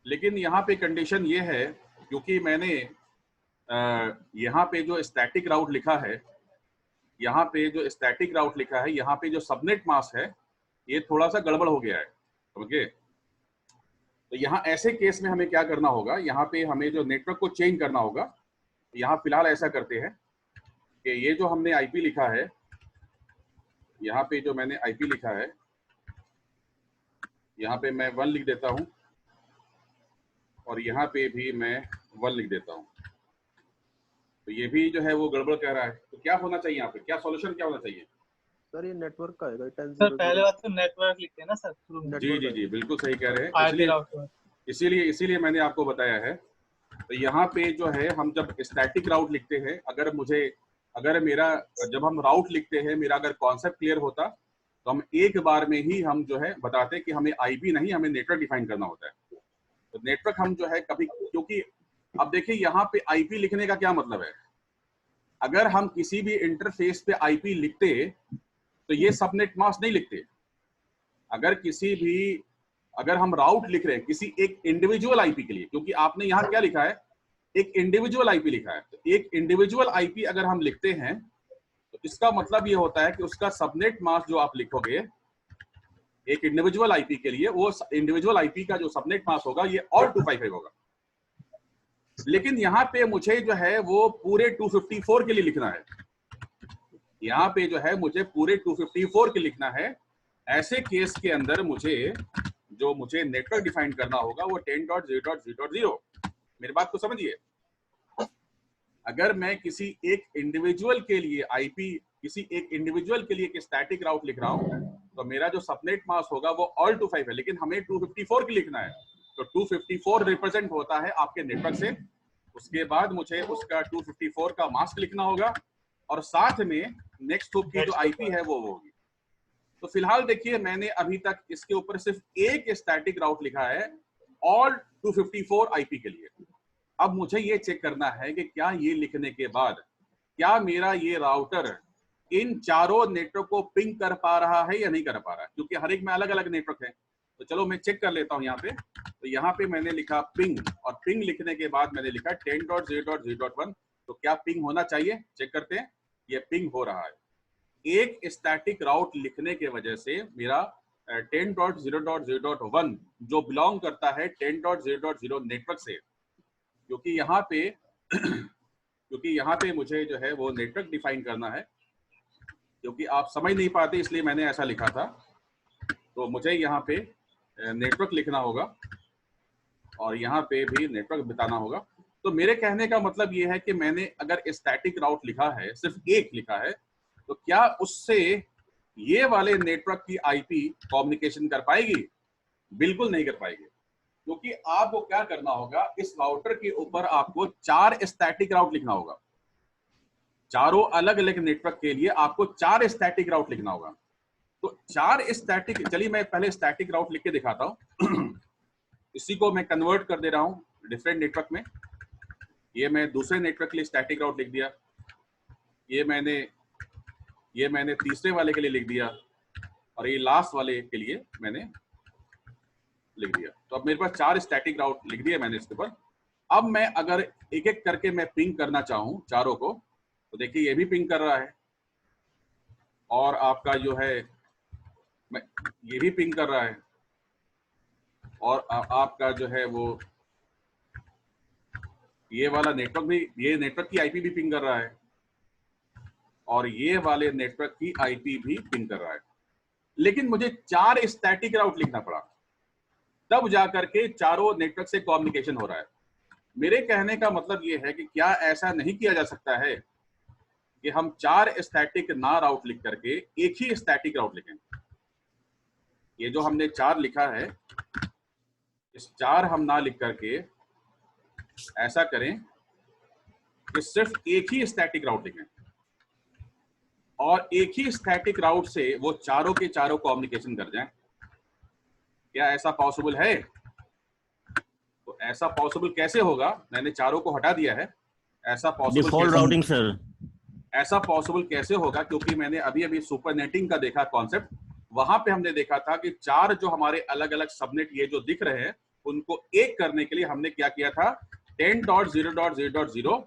लेकिन यहाँ पे कंडीशन ये है, क्योंकि मैंने यहाँ पे जो स्टैटिक राउट लिखा है, यहाँ पे जो स्टैटिक राउट लिखा है, यहाँ पे जो सबनेट मास्क है ये थोड़ा सा गड़बड़ हो गया है। ओके, तो यहाँ ऐसे केस में हमें क्या करना होगा, यहाँ पे हमें जो नेटवर्क को चेंज करना होगा। यहाँ फिलहाल ऐसा करते हैं कि ये जो हमने आईपी लिखा है, यहाँ पे जो मैंने आईपी लिखा है, यहाँ पे मैं 1 लिख देता हूँ और यहाँ पे भी मैं 1 लिख देता हूँ। तो ये भी जो है वो गड़बड़ कह रहा है। तो क्या होना चाहिए यहाँ पे, क्या सॉल्यूशन क्या होना चाहिए सर? ये नेटवर्क का है 10 सर पहले बात तो नेटवर्क लिखते हैं ना सर। जी जी जी बिल्कुल सही कह रहे हैं। इसीलिए मैंने आपको बताया है। तो यहाँ पे जो है हम जब स्टैटिक राउट लिखते हैं, जब हम राउट लिखते हैं, मेरा अगर कॉन्सेप्ट क्लियर होता तो हम एक बार में ही हम जो है बताते कि हमें आईपी नहीं, हमें नेटवर्क डिफाइन करना होता है। तो नेटवर्क हम जो है कभी, क्योंकि अब देखिए यहाँ पे आईपी लिखने का क्या मतलब है, अगर हम किसी भी इंटरफेस पे आईपी लिखते तो ये सबनेट मास्क नहीं लिखते। अगर हम राउट लिख रहे हैं किसी एक इंडिविजुअल आईपी के लिए, क्योंकि आपने यहाँ क्या लिखा है, एक इंडिविजुअल आईपी लिखा है, तो एक इंडिविजुअल आईपी अगर हम लिखते हैं तो इसका मतलब ये होता है कि उसका सबनेट मास्क जो आप लिखोगे एक इंडिविजुअल आईपी के लिए, वो इंडिविजुअल आईपी का जो सबनेट मास्क होगा ये और 255 होगा। लेकिन यहाँ पे मुझे जो है वो पूरे 254 के लिए लिखना है। यहाँ पे जो है मुझे पूरे 254 के लिखना है। ऐसे केस के अंदर मुझे नेटवर्क डिफाइन करना होगा वो 10.0.0.0। मेरी बात को समझिए। अगर मैं किसी एक इंडिविजुअल के लिए एक स्टैटिक राउट लिख रहा हूं तो मेरा जो सबनेट मास्क होगा वो ऑल 25 है, लेकिन हमें 254 के लिखना है। तो 254 रिप्रेजेंट होता है आपके नेटवर्क से। उसके बाद मुझे उसका 254 का मास्क लिखना होगा और साथ में नेक्स्ट हुक की जो आईपी है वो होगी। तो फिलहाल देखिए मैंने अभी तक इसके ऊपर सिर्फ एक स्टैटिक राउट लिखा है ऑल 254 आईपी के लिए। अब मुझे ये चेक करना है कि क्या ये लिखने के बाद क्या मेरा ये राउटर इन चारों नेटवर्क को पिंग कर पा रहा है या नहीं कर पा रहा है, क्योंकि हर एक में अलग अलग नेटवर्क है। तो चलो मैं चेक कर लेता हूं यहाँ पे। तो यहाँ पे मैंने लिखा पिंग, और पिंग लिखने के बाद मैंने लिखा 10.0.0.1। तो क्या पिंग होना चाहिए, चेक करते हैं। ये पिंग हो रहा है। एक स्टैटिक राउट लिखने के वजह से मेरा 10.0.0.1 जो बिलोंग करता है 10.0.0 नेटवर्क से, क्योंकि यहाँ पे मुझे जो है वो नेटवर्क डिफाइन करना है। क्योंकि आप समझ नहीं पाते इसलिए मैंने ऐसा लिखा था। तो मुझे यहाँ पे नेटवर्क लिखना होगा और यहाँ पे भी नेटवर्क बताना होगा। तो मेरे कहने का मतलब ये है कि मैंने अगर स्टैटिक राउट लिखा है, सिर्फ एक लिखा है, तो क्या उससे ये वाले नेटवर्क की आईपी कम्युनिकेशन कर पाएगी? बिल्कुल नहीं कर पाएगी। क्योंकि आपको क्या करना होगा, इस राउटर के ऊपर आपको 4 स्टैटिक राउट लिखना होगा। चारों अलग अलग नेटवर्क के लिए आपको 4 स्टैटिक राउट लिखना होगा। तो 4 स्टैटिक, चलिए मैं पहले स्टैटिक राउट लिख के दिखाता हूं। इसी को मैं कन्वर्ट कर दे रहा हूं डिफरेंट नेटवर्क में। ये मैं दूसरे नेटवर्क के लिए स्टैटिक राउट लिख दिया, ये मैंने तीसरे वाले के लिए लिख दिया, और ये लास्ट वाले के लिए मैंने लिख दिया। तो अब मेरे पास 4 स्टैटिक राउट लिख दिए मैंने इसके ऊपर। अब मैं अगर एक एक करके मैं पिंग करना चाहूं चारों को, तो देखिए ये भी पिंग कर रहा है, और आपका जो है ये भी पिंग कर रहा है, और आपका जो है वो ये वाला नेटवर्क भी, ये नेटवर्क की आईपी भी पिंग कर रहा है, और ये वाले नेटवर्क की आईपी भी पिंग कर रहा है। लेकिन मुझे 4 स्टैटिक राउट लिखना पड़ा, तब जाकर के चारों नेटवर्क से कम्युनिकेशन हो रहा है। मेरे कहने का मतलब ये है कि क्या ऐसा नहीं किया जा सकता है कि हम 4 स्टैटिक ना राउट लिख करके एक ही स्टैटिक राउट लिखें? ये जो हमने 4 लिखा है, इस 4 हम ना लिख करके ऐसा करें कि सिर्फ एक ही स्टैटिक राउट लिखें और एक ही स्टैटिक राउट से वो चारों के चारों कम्युनिकेशन कर जाएं। क्या ऐसा पॉसिबल है? तो ऐसा पॉसिबल कैसे होगा? मैंने चारों को हटा दिया है। ऐसा पॉसिबल डिफॉल्ट राउटिंग सर, ऐसा पॉसिबल कैसे होगा? क्योंकि मैंने अभी अभी सुपरनेटिंग का देखा कॉन्सेप्ट, वहां पे हमने देखा था कि 4 जो हमारे अलग अलग सबनेट ये जो दिख रहे हैं उनको एक करने के लिए हमने क्या किया था, 10.0.0.0,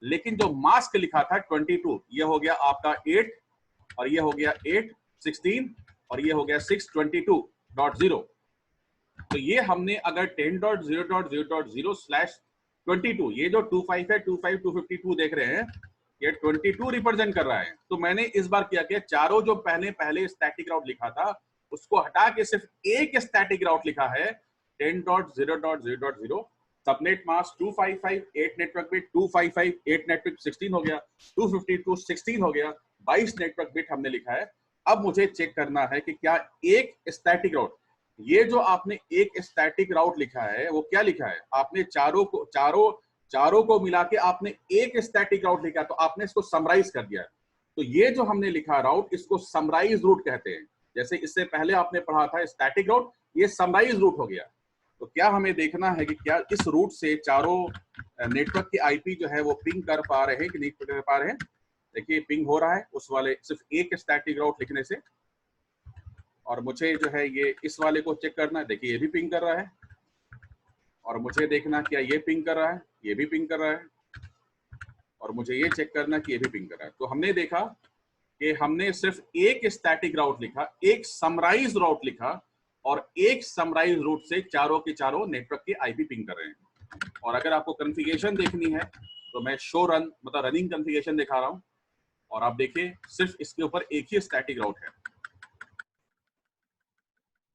लेकिन जो मास्क लिखा था 22, ये हो गया आपका 8 और ये हो गया 8 16 और ये हो गया 622.0। तो ये हमने अगर 10.0.0.0/22, ये जो 25 है, 25 252 देख रहे हैं, ये 22 रिप्रेजेंट कर रहा है। तो मैंने इस बार क्या किया, चारों जो पहले स्टैटिक राउट लिखा था उसको हटा के सिर्फ एक स्टैटिक राउट लिखा है, 10.0.0.0, subnet mask 255 8 network bit, 255 8 network 16 हो गया, 252 16 हो गया, 22 नेटवर्क बिट हमने लिखा है। अब मुझे चेक करना है कि क्या एक स्टैटिक राउट, ये जो आपने एक स्टैटिक राउट लिखा है वो क्या लिखा है, आपने चारों को मिला के आपने एक स्टैटिक राउट लिखा, तो आपने इसको समराइज कर दिया। तो ये जो हमने लिखा राउट, इसको समराइज रूट कहते हैं। जैसे इससे पहले आपने पढ़ा था स्टैटिक राउट, ये समराइज रूट हो गया। तो क्या हमें देखना है कि क्या इस रूट से चारों नेटवर्क के आईपी जो है वो पिंग कर पा रहे हैं कि नहीं कर पा रहे हैं। देखिए पिंग हो रहा है उस वाले सिर्फ एक स्टैटिक राउट लिखने से। और मुझे जो है ये इस वाले को चेक करना है, देखिए ये भी पिंग कर रहा है। और मुझे देखना क्या ये पिंग कर रहा है, ये भी पिंग कर रहा है। और मुझे ये चेक करना कि ये भी पिंग कर रहा है। तो हमने देखा कि हमने सिर्फ एक स्टैटिक राउट लिखा, एक समराइज राउट लिखा, और एक समराइज रूट से चारों के चारों नेटवर्क के आईपी पिंग कर रहे हैं। और अगर आपको कॉन्फ़िगरेशन देखनी है तो मैं शो रन मतलब रनिंग कॉन्फ़िगरेशन दिखा रहा हूं, और आप देखिए सिर्फ इसके ऊपर एक ही स्टैटिक राउट है।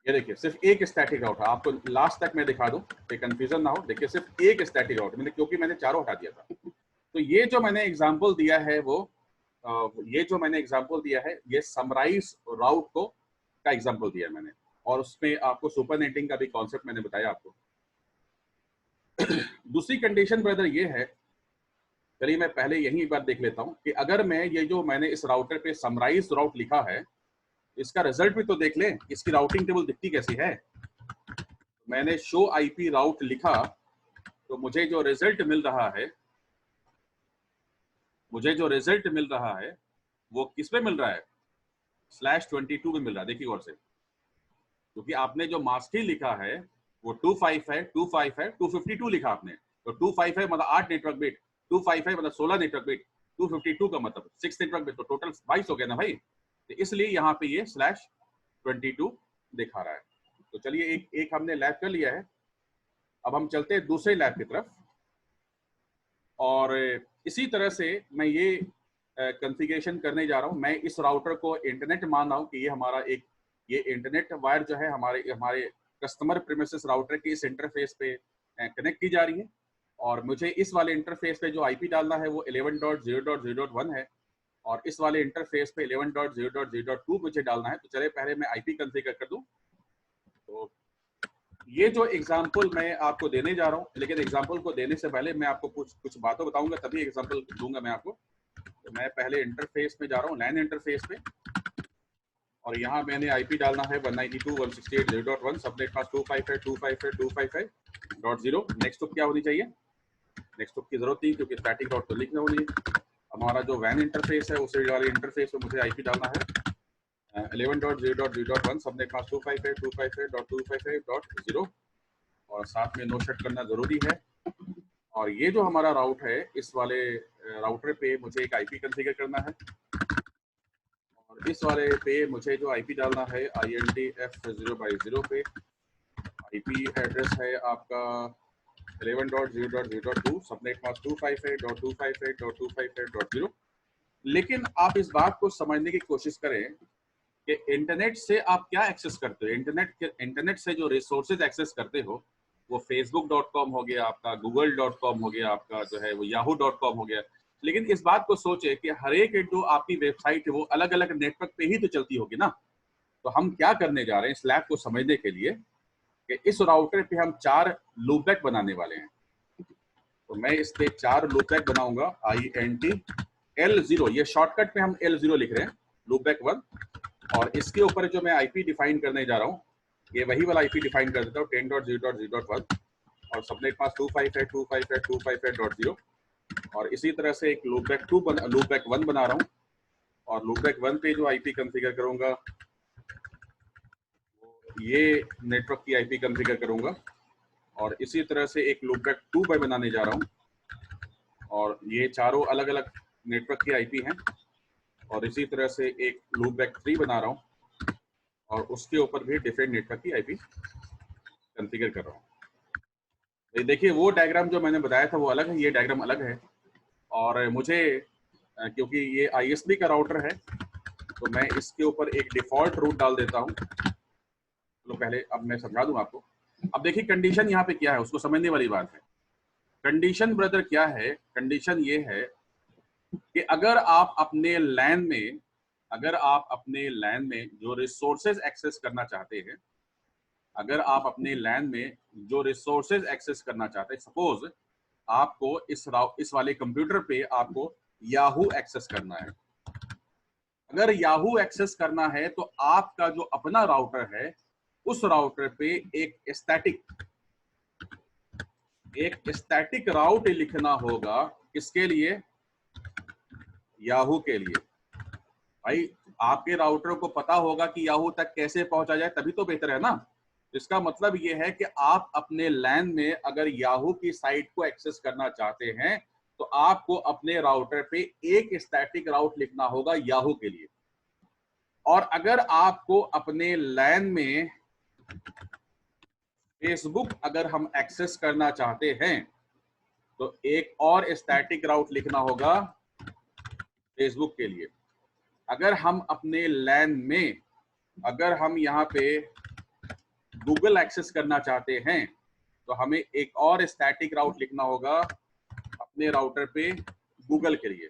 ये देखिए सिर्फ एक स्टैटिक राउट है। आपको लास्ट तक मैं दिखा दूं कि कंफ्यूजन ना हो। देखिए सिर्फ एक स्टैटिक राउट, मैंने क्योंकि मैंने चारों हटा दिया था। तो ये जो मैंने एग्जांपल दिया है वो ये समराइज राउट को का एग्जांपल दिया मैंने, और उसमें आपको सुपरनेटिंग का भी कॉन्सेप्ट मैंने बताया आपको। दूसरी कंडीशन ब्रदर ये है, चलिए मैं पहले यही बात देख लेता हूं कि अगर मैं ये जो मैंने इस राउटर पे समराइज राउट लिखा है, इसका रिजल्ट भी तो देख लें, इसकी राउटिंग टेबल दिखती कैसी है। मैंने शो आईपी राउट लिखा, तो मुझे जो रिजल्ट मिल रहा है वो किस पे मिल रहा है, /22 में मिल रहा है। देखिए और से, क्योंकि आपने जो मास्क ही लिखा है वो 25 है, 25 है, 252 लिखा आपने। तो 25 है मतलब 8 नेटवर्क बिट, 255 मतलब 16 नेटवर्क बिट, 252 का मतलब 6 नेटवर्क बिट, तो टोटल 22 हो गया ना भाई। तो इसलिए यहाँ पे ये /22 दिखा रहा है। तो चलिए एक हमने लैब कर लिया है। अब हम चलते हैं दूसरे लैब की तरफ, और इसी तरह से मैं ये कॉन्फ़िगरेशन करने जा रहा हूँ। मैं इस राउटर को इंटरनेट मान रहा हूँ कि ये हमारा ये इंटरनेट वायर जो है हमारे कस्टमर प्रीमिसेस राउटर के इस इंटरफेस पे कनेक्ट की जा रही है, और मुझे इस वाले इंटरफेस पे जो आईपी डालना है वो 11.0.0.1 है, और इस वाले इंटरफेस पे 11.0.0.2 मुझे डालना है। तो चले पहले मैं आईपी कॉन्फ़िगर कर दूं। तो ये जो एग्जांपल मैं आपको देने जा रहा हूँ, लेकिन एग्जांपल को देने से पहले मैं आपको कुछ बातों बताऊंगा, तभी एग्जांपल दूंगा मैं आपको। तो मैं पहले इंटरफेस में जा रहा हूँ, लैन इंटरफेस पे, और यहाँ मैंने आईपी डालना है 192.168.0.1, सबनेट मास्क 255.255.255.0। नेक्स्ट हुक क्या होनी चाहिए, नेक्स्ट हुक की जरूरत नहीं क्योंकि स्टैटिक राउट तो लिखना होनी है। हमारा जो वैन इंटरफेस है उस वाले इंटरफेस पे मुझे आईपी डालना है 11.0.0.1, सबनेट मास्क 255.255.255.0, और साथ में नो शट करना जरूरी है। और ये जो हमारा राउट है, इस वाले राउटर पे मुझे एक आईपी कॉन्फ़िगर करना है, और इस वाले पे मुझे जो आईपी डालना है INTF0/0 पे आईपी एड्रेस है आपका 11.0.0.2, सबनेट मास्क 255.255.255.0। लेकिन आप इस बात को समझने की कोशिश करें कि इंटरनेट से आप क्या एक्सेस करते हो। इंटरनेट से जो रिसोर्सेज एक्सेस करते हो वो facebook.com हो गया आपका, google.com हो गया आपका, जो है वो yahoo.com हो गया। लेकिन इस बात को सोचे कि हर एक जो आपकी वेबसाइट है वो अलग अलग नेटवर्क पे ही तो चलती होगी ना। तो हम क्या करने जा रहे हैं स्लैब को समझने के लिए कि इस राउटर पे हम 4 लूपबैक बनाने वाले हैं। तो मैं इस पे 4 लूपबैक बनाऊंगा, INT L0, ये शॉर्टकट में हम L0 लिख रहे हैं, लूपबैक 1। और इसके ऊपर जो मैं IP डिफाइन करने जा रहा हूँ, ये वही वाला IP डिफाइन कर देता हूँ 10.0.0.1, और सबनेट पास 25 है 25 है 25 है.0। और इसी तरह से एक लूपबैक 1 बना रहा हूँ, और लूपबैक 1 पे जो IP कॉन्फ़िगर करूंगा ये नेटवर्क की IP कॉन्फ़िगर करूंगा। और इसी तरह से एक लूपबैक 2 पे बनाने जा रहा हूँ, और ये चारों अलग अलग नेटवर्क की IP हैं। और इसी तरह से एक लूपबैक 3 बना रहा हूँ, और उसके ऊपर भी डिफरेंट नेटवर्क की IP कॉन्फ़िगर कर रहा हूँ। ये देखिए वो डायग्राम जो मैंने बताया था वो अलग है, ये डायग्राम अलग है। और मुझे क्योंकि ये ISP का राउटर है तो मैं इसके ऊपर एक डिफॉल्ट रूट डाल देता हूँ। तो पहले अब मैं समझा दूं आपको। अब देखिए कंडीशन यहाँ पे क्या है, उसको समझने वाली बात है। कंडीशन ब्रदर क्या है, कंडीशन ये है कि अगर आप अपने लैन में जो रिसोर्सेज एक्सेस करना चाहते हैं, अगर आप अपने लैन में जो रिसोर्सेज एक्सेस करना चाहते हैं, सपोज आपको इस वाले कंप्यूटर पे आपको याहू एक्सेस करना है। अगर याहू एक्सेस करना है तो आपका जो अपना राउटर है उस राउटर पे एक स्टैटिक राउट लिखना होगा। किसके लिए? याहू के लिए। भाई आपके राउटर को पता होगा कि याहू तक कैसे पहुंचा जाए, तभी तो बेहतर है ना। इसका मतलब ये है कि आप अपने लैन में अगर याहू की साइट को एक्सेस करना चाहते हैं तो आपको अपने राउटर पे एक स्टैटिक राउट लिखना होगा याहू के लिए। और अगर आपको अपने लैन में फेसबुक अगर हम एक्सेस करना चाहते हैं तो एक और स्टैटिक राउट लिखना होगा फेसबुक के लिए। अगर हम अपने लैन में अगर हम यहाँ पे गूगल एक्सेस करना चाहते हैं तो हमें एक और स्टैटिक राउट लिखना होगा अपने राउटर पे गूगल के लिए।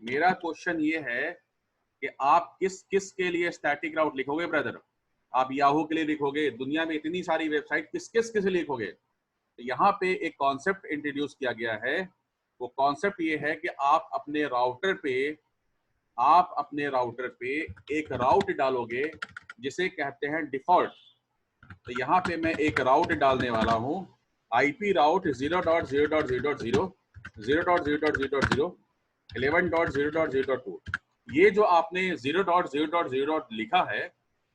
मेरा क्वेश्चन ये है कि आप किस के लिए स्टैटिक राउट लिखोगे ब्रदर? आप याहू के लिए लिखोगे? दुनिया में इतनी सारी वेबसाइट किस के लिए लिखोगे? तो यहाँ पे एक कॉन्सेप्ट इंट्रोड्यूस किया गया है। वो कॉन्सेप्ट ये है कि आप अपने राउटर पे एक राउट डालोगे जिसे कहते हैं डिफॉल्ट। तो यहाँ पे मैं एक राउट डालने वाला हूँ, IP राउट 0.0.0.0 0.0.0.0 11.0.0.2। ये जो आपने 0.0.0 लिखा है,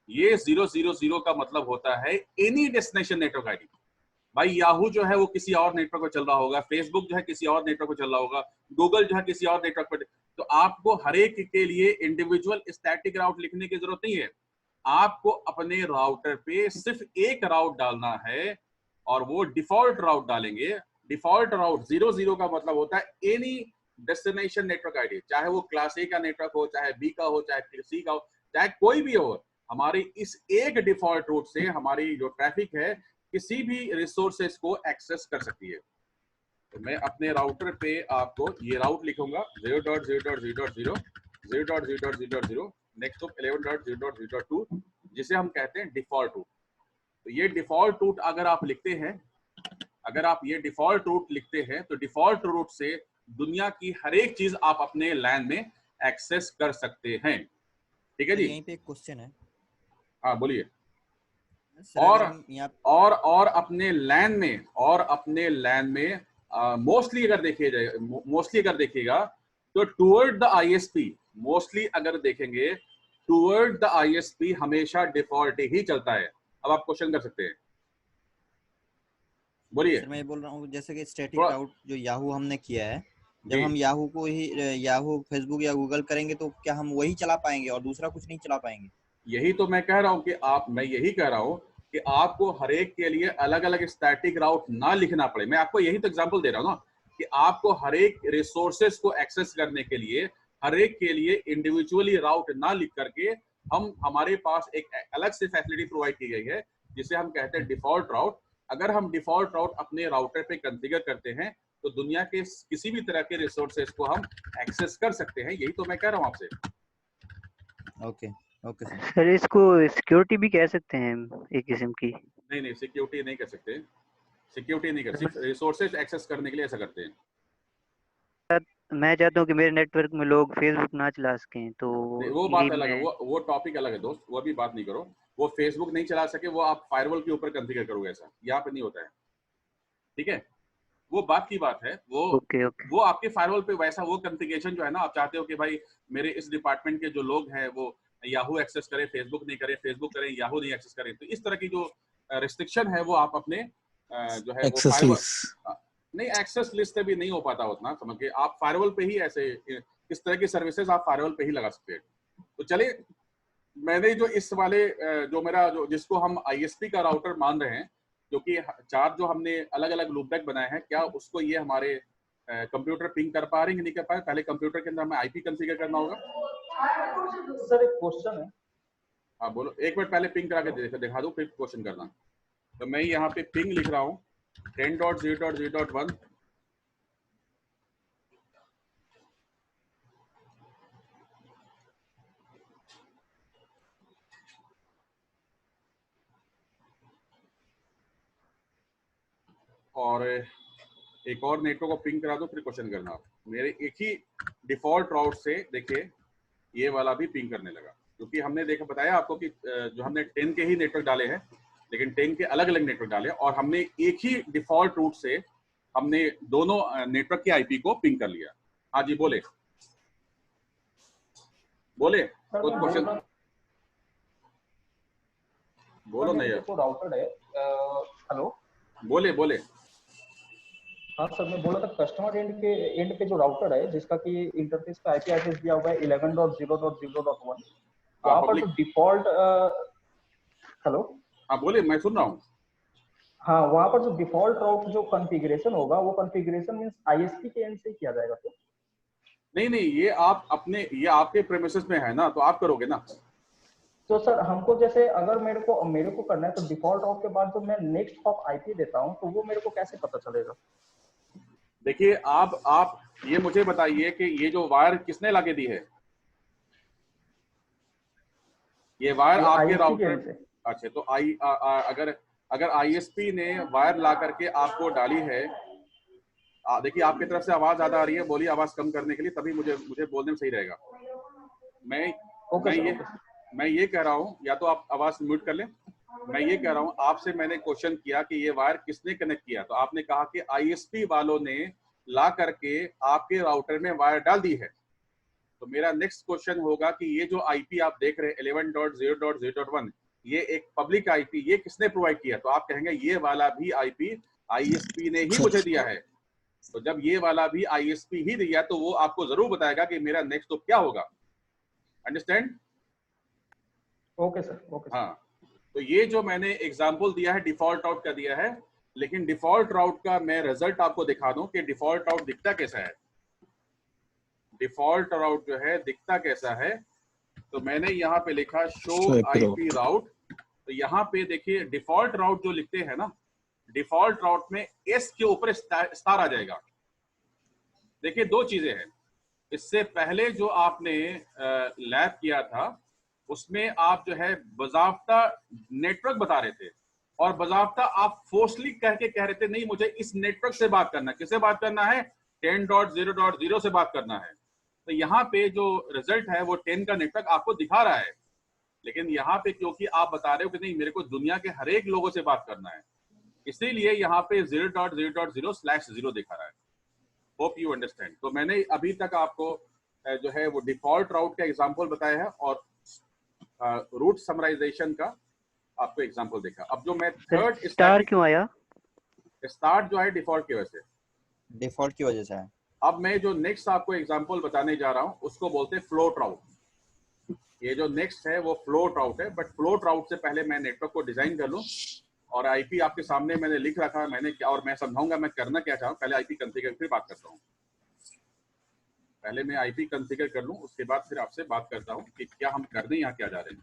ये 000 का मतलब होता है एनी डेस्टिनेशन नेटवर्क आईडी। भाई याहू जो है वो किसी और नेटवर्क पर चल रहा होगा, फेसबुक जो है किसी और नेटवर्क पर चल रहा होगा, गूगल जो है किसी और नेटवर्क पर। तो आपको हर एक के लिए इंडिविजुअल स्टैटिक राउट लिखने की जरूरत नहीं है। आपको अपने राउटर पे सिर्फ एक राउट डालना है और वो डिफॉल्ट राउट डालेंगे। डिफॉल्ट राउट 00 का मतलब होता है एनी डेस्टिनेशन नेटवर्क आईडी, चाहे वो क्लास A का नेटवर्क हो, चाहे B का हो, चाहे C का हो, चाहे कोई भी हो। हमारी इस एक डिफॉल्ट रूट से हमारी जो ट्रैफिक है किसी भी रिसोर्सेस को एक्सेस कर सकती है। तो मैं अपने राउटर पे आपको ये राउट लिखूंगा 0.0.0.0 0.0.0.0 नेक्स्ट टू 11.0.0.2 जिसे हम कहते हैं डिफॉल्ट रूट। तो ये डिफॉल्ट रूट अगर आप लिखते हैं, तो डिफॉल्ट रूट से दुनिया की हर एक चीज आप अपने लैन में एक्सेस कर सकते हैं। ठीक है जी? यहीं पे एक क्वेश्चन है। हाँ बोलिए। और अपने लैन में मोस्टली अगर देखिएगा तो टुवर्ड द ISP, मोस्टली अगर देखेंगे टुवर्ड द ISP हमेशा डिफॉल्ट ही चलता है। अब आप क्वेश्चन कर सकते हैं, बोलिए। सर मैं बोल रहा हूँ जैसे कि स्टैटिक राउट जो याहू हमने किया है, जब हम याहू को ही याहू फेसबुक या गूगल करेंगे तो क्या हम वही चला पाएंगे और दूसरा कुछ नहीं चला पाएंगे? यही तो मैं कह रहा हूँ कि आपको हर एक के लिए अलग अलग स्टैटिक राउट ना लिखना पड़े। मैं आपको यही तो एग्जांपल दे रहा हूँ ना कि आपको हर एक रिसोर्सेस को एक्सेस करने के लिए हर एक के लिए इंडिविजुअली राउट ना लिख करके हमारे पास एक अलग से फैसिलिटी प्रोवाइड की गई है जिसे हम कहते हैं डिफॉल्ट राउट। अगर हम डिफॉल्ट राउट अपने राउटर पे कॉन्फ़िगर करते हैं तो दुनिया के किसी भी तरह के रिसोर्सेस को हम एक्सेस कर सकते हैं। यही तो मैं कह रहा हूँ आपसे। Okay okay sir. सर इसको सिक्योरिटी भी कह सकते हैं एक किस्म की? नहीं नहीं, सिक्योरिटी नहीं कर सकते, सिक्योरिटी नहीं कर सकते, रिसोर्सेज एक्सेस करने के लिए ऐसा करते हैं। मैं चाहता हूँ कि मेरे नेटवर्क में लोग फेसबुक ना चला सकें, तो नहीं, वो बात ये अलग है, मैं वो टॉपिक अलग है दोस्त, वो अभी बात नहीं करो। वो फेसबुक नहीं चला सके, वो आप फायरवॉल के ऊपर कॉन्फ़िगर करोगे, ऐसा यहाँ पे नहीं होता है, ठीक है। वो बात की बात है, ओके ओके वो आपके फायरवॉल पे वैसा वो कॉन्फ़िगरेशन जो है ना, आप चाहते हो कि भाई मेरे इस डिपार्टमेंट के जो लोग हैं वो याहू एक्सेस करें, फेसबुक नहीं करें, फेसबुक करें याहू नहीं एक्सेस करें, तो इस तरह की जो रिस्ट्रिक्शन है वो आप अपने जो है वो एक्सेस फायरवॉल लिस्ट। नहीं, एक्सेस लिस्ट से भी नहीं हो पाता उतना, समझ के आप फायरवॉल पे ही ऐसे इस तरह की सर्विसेज आप फायरवॉल पे ही लगा सकते हैं। तो चलिए, मैंने जो इस वाले जो मेरा जो जिसको हम आईएसपी का राउटर मान रहे हैं, क्योंकि चार जो हमने अलग अलग लूपबैक बनाए हैं, क्या उसको ये हमारे कंप्यूटर पिंग कर पा रहे हैं कि नहीं कर पा रहे? पहले कंप्यूटर के अंदर हमें आईपी कॉन्फ़िगर करना होगा। सर एक क्वेश्चन है। हाँ बोलो, एक मिनट पहले पिंग करा के दिखा दो, फिर क्वेश्चन करना। तो मैं यहाँ पे पिंग लिख रहा हूँ 10.0.0.1 और एक और नेटवर्क को पिंग करा दो, फिर क्वेश्चन करना। मेरे एक ही डिफॉल्ट राउट से देखिए ये वाला भी पिंग करने लगा, क्योंकि हमने देखा बताया आपको कि जो हमने 10 के ही नेटवर्क डाले हैं, लेकिन 10 के अलग अलग नेटवर्क डाले और हमने एक ही डिफॉल्ट रूट से हमने दोनों नेटवर्क के आईपी को पिंग कर लिया। हाँ जी बोले बोले, कोई क्वेश्चन बोलो ना यार, जो राउटर है, हेलो। बोले बोले। हाँ सर, मैं बोला था कस्टमर एंड पे जो राउटर है जिसका कि इंटरफेस पे आईपी एड्रेस दिया हुआ है 11.0.0.1, वहाँ पर जो डिफॉल्ट, हेलो। हाँ बोले, मैं सुन रहा हूँ। हाँ, वहाँ पर जो डिफॉल्ट राउट जो कॉन्फ़िगरेशन होगा वो कॉन्फ़िगरेशन मींस आईएसपी के एंड से किया जाएगा। तो नहीं नहीं, ये आप अपने, ये आपके प्रेमिसेस में है ना, तो आप करोगे ना। तो सर हमको जैसे अगर मेरे को करना है तो डिफॉल्ट राउट के बाद जो मैं नेक्स्ट हॉप आईपी देता हूँ तो वो मेरे को कैसे पता चलेगा? देखिए आप ये मुझे बताइए कि ये जो वायर किसने लाके दी है? ये वायर ये आपके आईएसपी के राउटर। एंड से। अच्छा, तो अगर अगर आईएसपी ने वायर ला करके आपको डाली है, देखिए आपकी तरफ से आवाज ज्यादा आ रही है, बोलिए आवाज कम करने के लिए, तभी मुझे मुझे बोलने में सही रहेगा। मैं ओके मैं सर, ये ओके सर। मैं ये कह रहा हूँ, या तो आप आवाज म्यूट कर लें। मैं ये कह रहा हूँ आपसे, मैंने क्वेश्चन किया कि ये वायर किसने कनेक्ट किया, तो आपने कहा कि आईएसपी वालों ने ला करके आपके राउटर में वायर डाल दी है। तो मेरा नेक्स्ट क्वेश्चन होगा कि ये जो आईपी आप देख रहे हैं 11.0.0.1, ये एक पब्लिक आईपी, ये किसने प्रोवाइड किया? तो आप कहेंगे ये वाला भी आईपी आईएसपी ने ही मुझे दिया है। तो जब ये वाला भी आईएसपी ही दिया तो वो आपको जरूर बताएगा कि मेरा नेक्स्ट तो क्या होगा। Understand? Okay sir, okay sir. हाँ, तो ये जो मैंने एग्जांपल दिया है डिफॉल्ट राउट का दिया है, लेकिन डिफॉल्ट राउट का मैं रिजल्ट आपको दिखा दूं कि डिफॉल्ट राउट दिखता कैसा है। डिफॉल्ट राउट जो है दिखता कैसा है, तो मैंने यहाँ पे लिखा शो आईपी राउट। तो यहाँ पे देखिए डिफॉल्ट राउट जो लिखते हैं ना, डिफॉल्ट राउट में एस के ऊपर स्टार आ जाएगा। देखिए दो चीजें हैं, इससे पहले जो आपने लैब किया था उसमें आप जो है बजाफ्ता नेटवर्क बता रहे थे, और बजाफ्ता आप फोर्सली कह रहे थे नहीं मुझे इस नेटवर्क से बात करना है। किससे बात करना है? 10.0.0 से बात करना है। तो यहाँ पे जो रिजल्ट है वो 10 का नेटवर्क आपको दिखा रहा है, लेकिन यहाँ पे क्योंकि आप बता रहे हो कि नहीं मेरे को दुनिया के हर एक लोगों से बात करना है, इसीलिए यहाँ पे 0.0.0/0 दिखा रहा है। Hope you understand. तो मैंने अभी तक आपको जो है वो डिफॉल्ट राउट का एग्जांपल बताया है और रूट समराइजेशन का आपको एग्जांपल देखा। अब जो मैं थर्ड स्टार क्यों आया? स्टार्ट जो है डिफॉल्ट की वजह से, डिफॉल्ट की वजह से है। अब मैं जो नेक्स्ट आपको एग्जांपल बताने जा रहा हूं उसको बोलते हैं फ्लोट राउट। ये जो नेक्स्ट है वो फ्लोट राउट है, बट फ्लोट राउट से पहले मैं नेटवर्क को डिजाइन कर लूं, और आईपी आपके सामने मैंने लिख रखा है मैंने क्या, और मैं समझाऊंगा मैं करना क्या चाहूँ। पहले आईपी कॉन्फ़िगर फिर बात करता हूँ, पहले मैं आईपी कॉन्फ़िगर कर लूं, उसके बाद फिर आपसे बात करता हूँ कि क्या हम करने यहाँ क्या जा रहे हैं।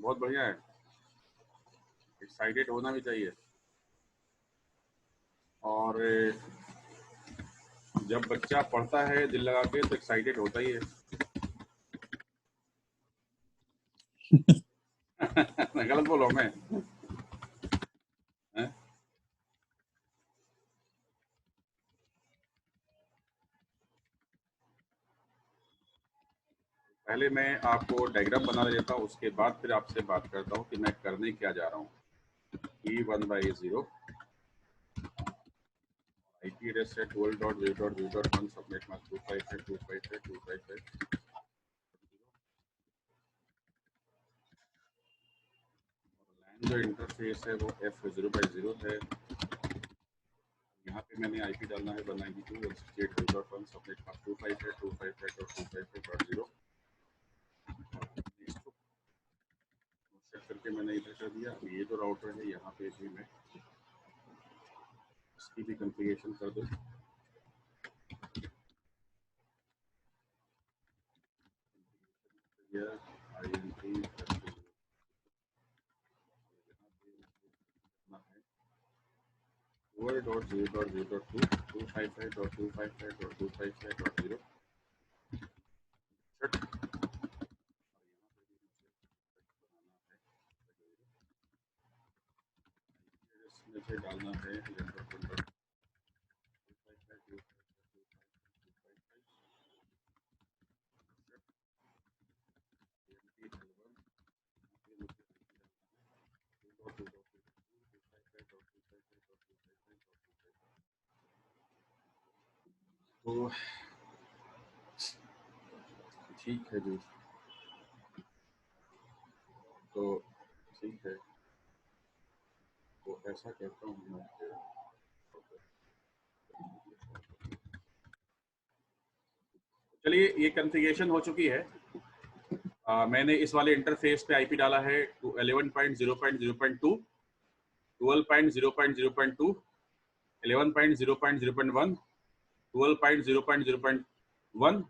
बहुत बढ़िया है, एक्साइटेड होना भी चाहिए। और जब बच्चा पढ़ता है दिल लगा के तो एक्साइटेड होता ही है। गलत बोलो मैं? पहले मैं आपको डायग्राम बना देता हूँ, उसके बाद फिर आपसे बात करता हूँ कि मैं करने क्या जा रहा हूँ। E1/0 IP address set 12.0.0.1 subnet mask 255.255.255 जो इंटरफेस है वो F0/0 है। यहाँ पे मैंने IP डालना है 192.168.1 सबनेट मास्क 255.255.255.0 सेट करके मैंने इधर कर दिया। ये जो राउटर है यहाँ पे भी मैं इसकी भी कॉन्फ़िगरेशन कर दूँ। .0.0.2 से डालना है तो ठीक है जी, तो ठीक है, तो ऐसा कहता हूँ मैं। चलिए ये कॉन्फ़िगरेशन हो चुकी है। मैंने इस वाले इंटरफेस पे आईपी डाला है 11.0.0.2, 12.0.0.2, 11.0.0.1, 12.0.0.1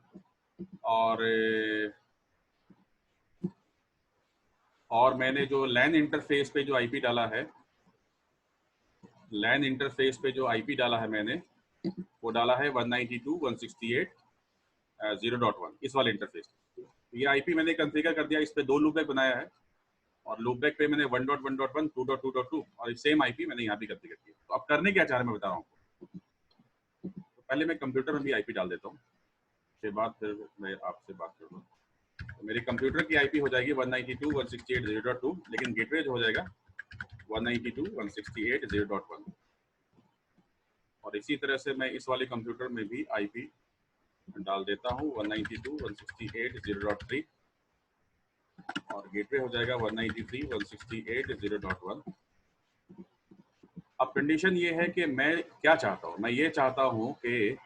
और मैंने जो लैन इंटरफेस पे जो आईपी डाला है, लैन इंटरफेस पे जो आईपी डाला है मैंने वो डाला है 192.168.0.1 इस वाले इंटरफेस। ये आईपी मैंने कॉन्फ़िगर कर दिया, इस पे 2 लूपबैक बनाया है और लूपबैक पे मैंने 1.1.1, 2.2.2 और सेम आईपी मैंने यहाँ भी कॉन्फ़िगर किया। तो अब करने क्या चाह रहे हैं मैं बता रहा हूँ। तो पहले मैं कंप्यूटर में भी आईपी डाल देता हूँ, उसके बाद फिर मैं आपसे बात करूँगा। तो मेरे कंप्यूटर की आईपी हो जाएगी 192.168.0.2, लेकिन गेटवे जो हो जाएगा 192.168.0.1 और इसी तरह से मैं इस वाले कंप्यूटर में भी आईपी डाल देता हूँ 192.168.0.3 और गेटवे हो जाएगा 193.168.0.1। अब कंडीशन ये है कि मैं क्या चाहता हूँ, मैं ये चाहता हूँ कि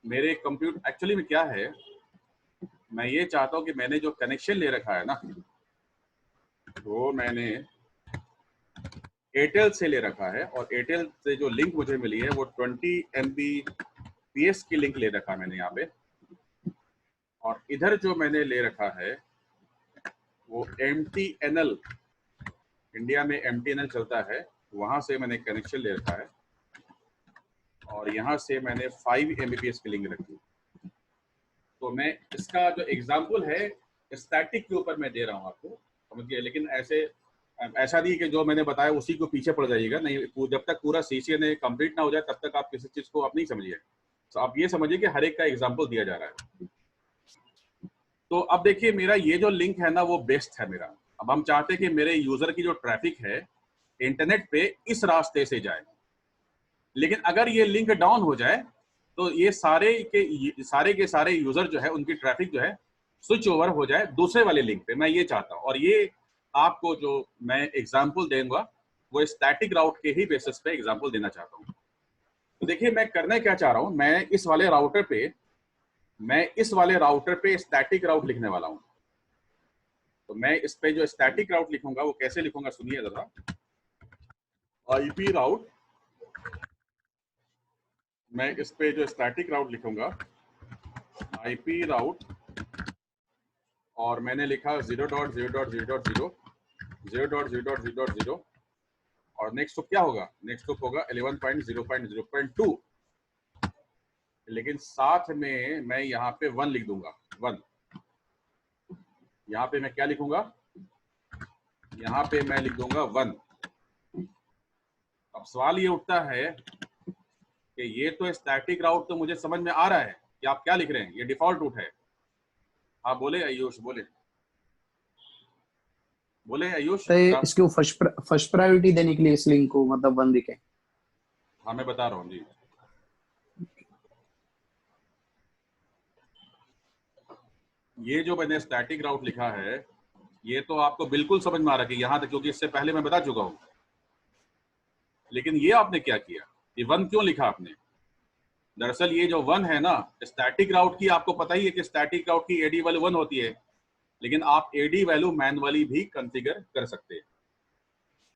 मेरे कंप्यूटर एक्चुअली में क्या है, मैं ये चाहता हूँ कि मैंने जो कनेक्शन ले रखा है ना वो मैंने एयरटेल से ले रखा है और एयरटेल से जो लिंक मुझे मिली है वो 20 Mbps की लिंक ले रखा है मैंने यहाँ पे, और इधर जो मैंने ले रखा है वो MTNL, इंडिया में MTNL चलता है, वहां से मैंने कनेक्शन ले रखा है और यहाँ से मैंने 5 Mbps की लिंक रखी। तो मैं इसका जो एग्जाम्पल है स्टैटिक के ऊपर मैं दे रहा हूँ आपको, समझिए, लेकिन ऐसा नहीं कि जो मैंने बताया उसी को पीछे पड़ जाइएगा, नहीं, जब तक पूरा CCNA कंप्लीट ना हो जाए तब तक आप किसी चीज को आप नहीं समझिए। तो आप ये समझिए कि हर एक का एग्जाम्पल दिया जा रहा है। तो अब देखिए मेरा ये जो लिंक है ना वो बेस्ट है मेरा। अब हम चाहते हैं कि मेरे यूजर की जो ट्रैफिक है इंटरनेट पे इस रास्ते से जाए, लेकिन अगर ये लिंक डाउन हो जाए तो ये सारे के सारे यूजर जो है उनकी ट्रैफिक जो है स्विच ओवर हो जाए दूसरे वाले लिंक पे। मैं ये चाहता हूँ और ये आपको जो मैं एग्जांपल दूंगा वो स्टैटिक राउट के ही बेसिस पे एग्जांपल देना चाहता हूँ। तो देखिए मैं करना क्या चाह रहा हूँ, मैं इस वाले राउटर पे स्टैटिक राउट लिखने वाला हूँ। तो मैं इस पे जो स्टैटिक राउट लिखूंगा वो कैसे लिखूंगा सुनिए जरा। आईपी राउट, मैं इस पे जो स्टैटिक राउट लिखूंगा आईपी राउट और मैंने लिखा 0.0.0.0 और नेक्स्ट तो क्या होगा, नेक्स्ट तो होगा 11.0.0.2, लेकिन साथ में मैं यहाँ पे 1 लिख दूंगा। 1 यहाँ पे मैं क्या लिखूंगा, यहाँ पे मैं लिख दूंगा 1। अब सवाल ये उठता है कि ये तो स्टैटिक राउट तो मुझे समझ में आ रहा है कि आप क्या लिख रहे हैं, ये डिफॉल्ट रूट है। हाँ बोले आयुष, बोले आयुष। इसको फर्स्ट प्रायोरिटी देने के लिए इस लिंक को मतलब 1 लिखें। हाँ मैं बता रहा हूँ जी। ये जो मैंने स्टैटिक राउट लिखा है ये तो आपको बिल्कुल समझ में आ रहा है कि यहाँ तक, क्योंकि इससे पहले मैं बता चुका हूँ। लेकिन ये आपने क्या किया, ये 1 क्यों लिखा आपने? दरअसल ये जो 1 है ना, स्टैटिक राउट की आपको पता ही है कि स्टैटिक राउट की एडी वैल्यू 1 होती है, लेकिन आप एडी वैल्यू मैनुअली भी कॉन्फ़िगर कर सकते हैं।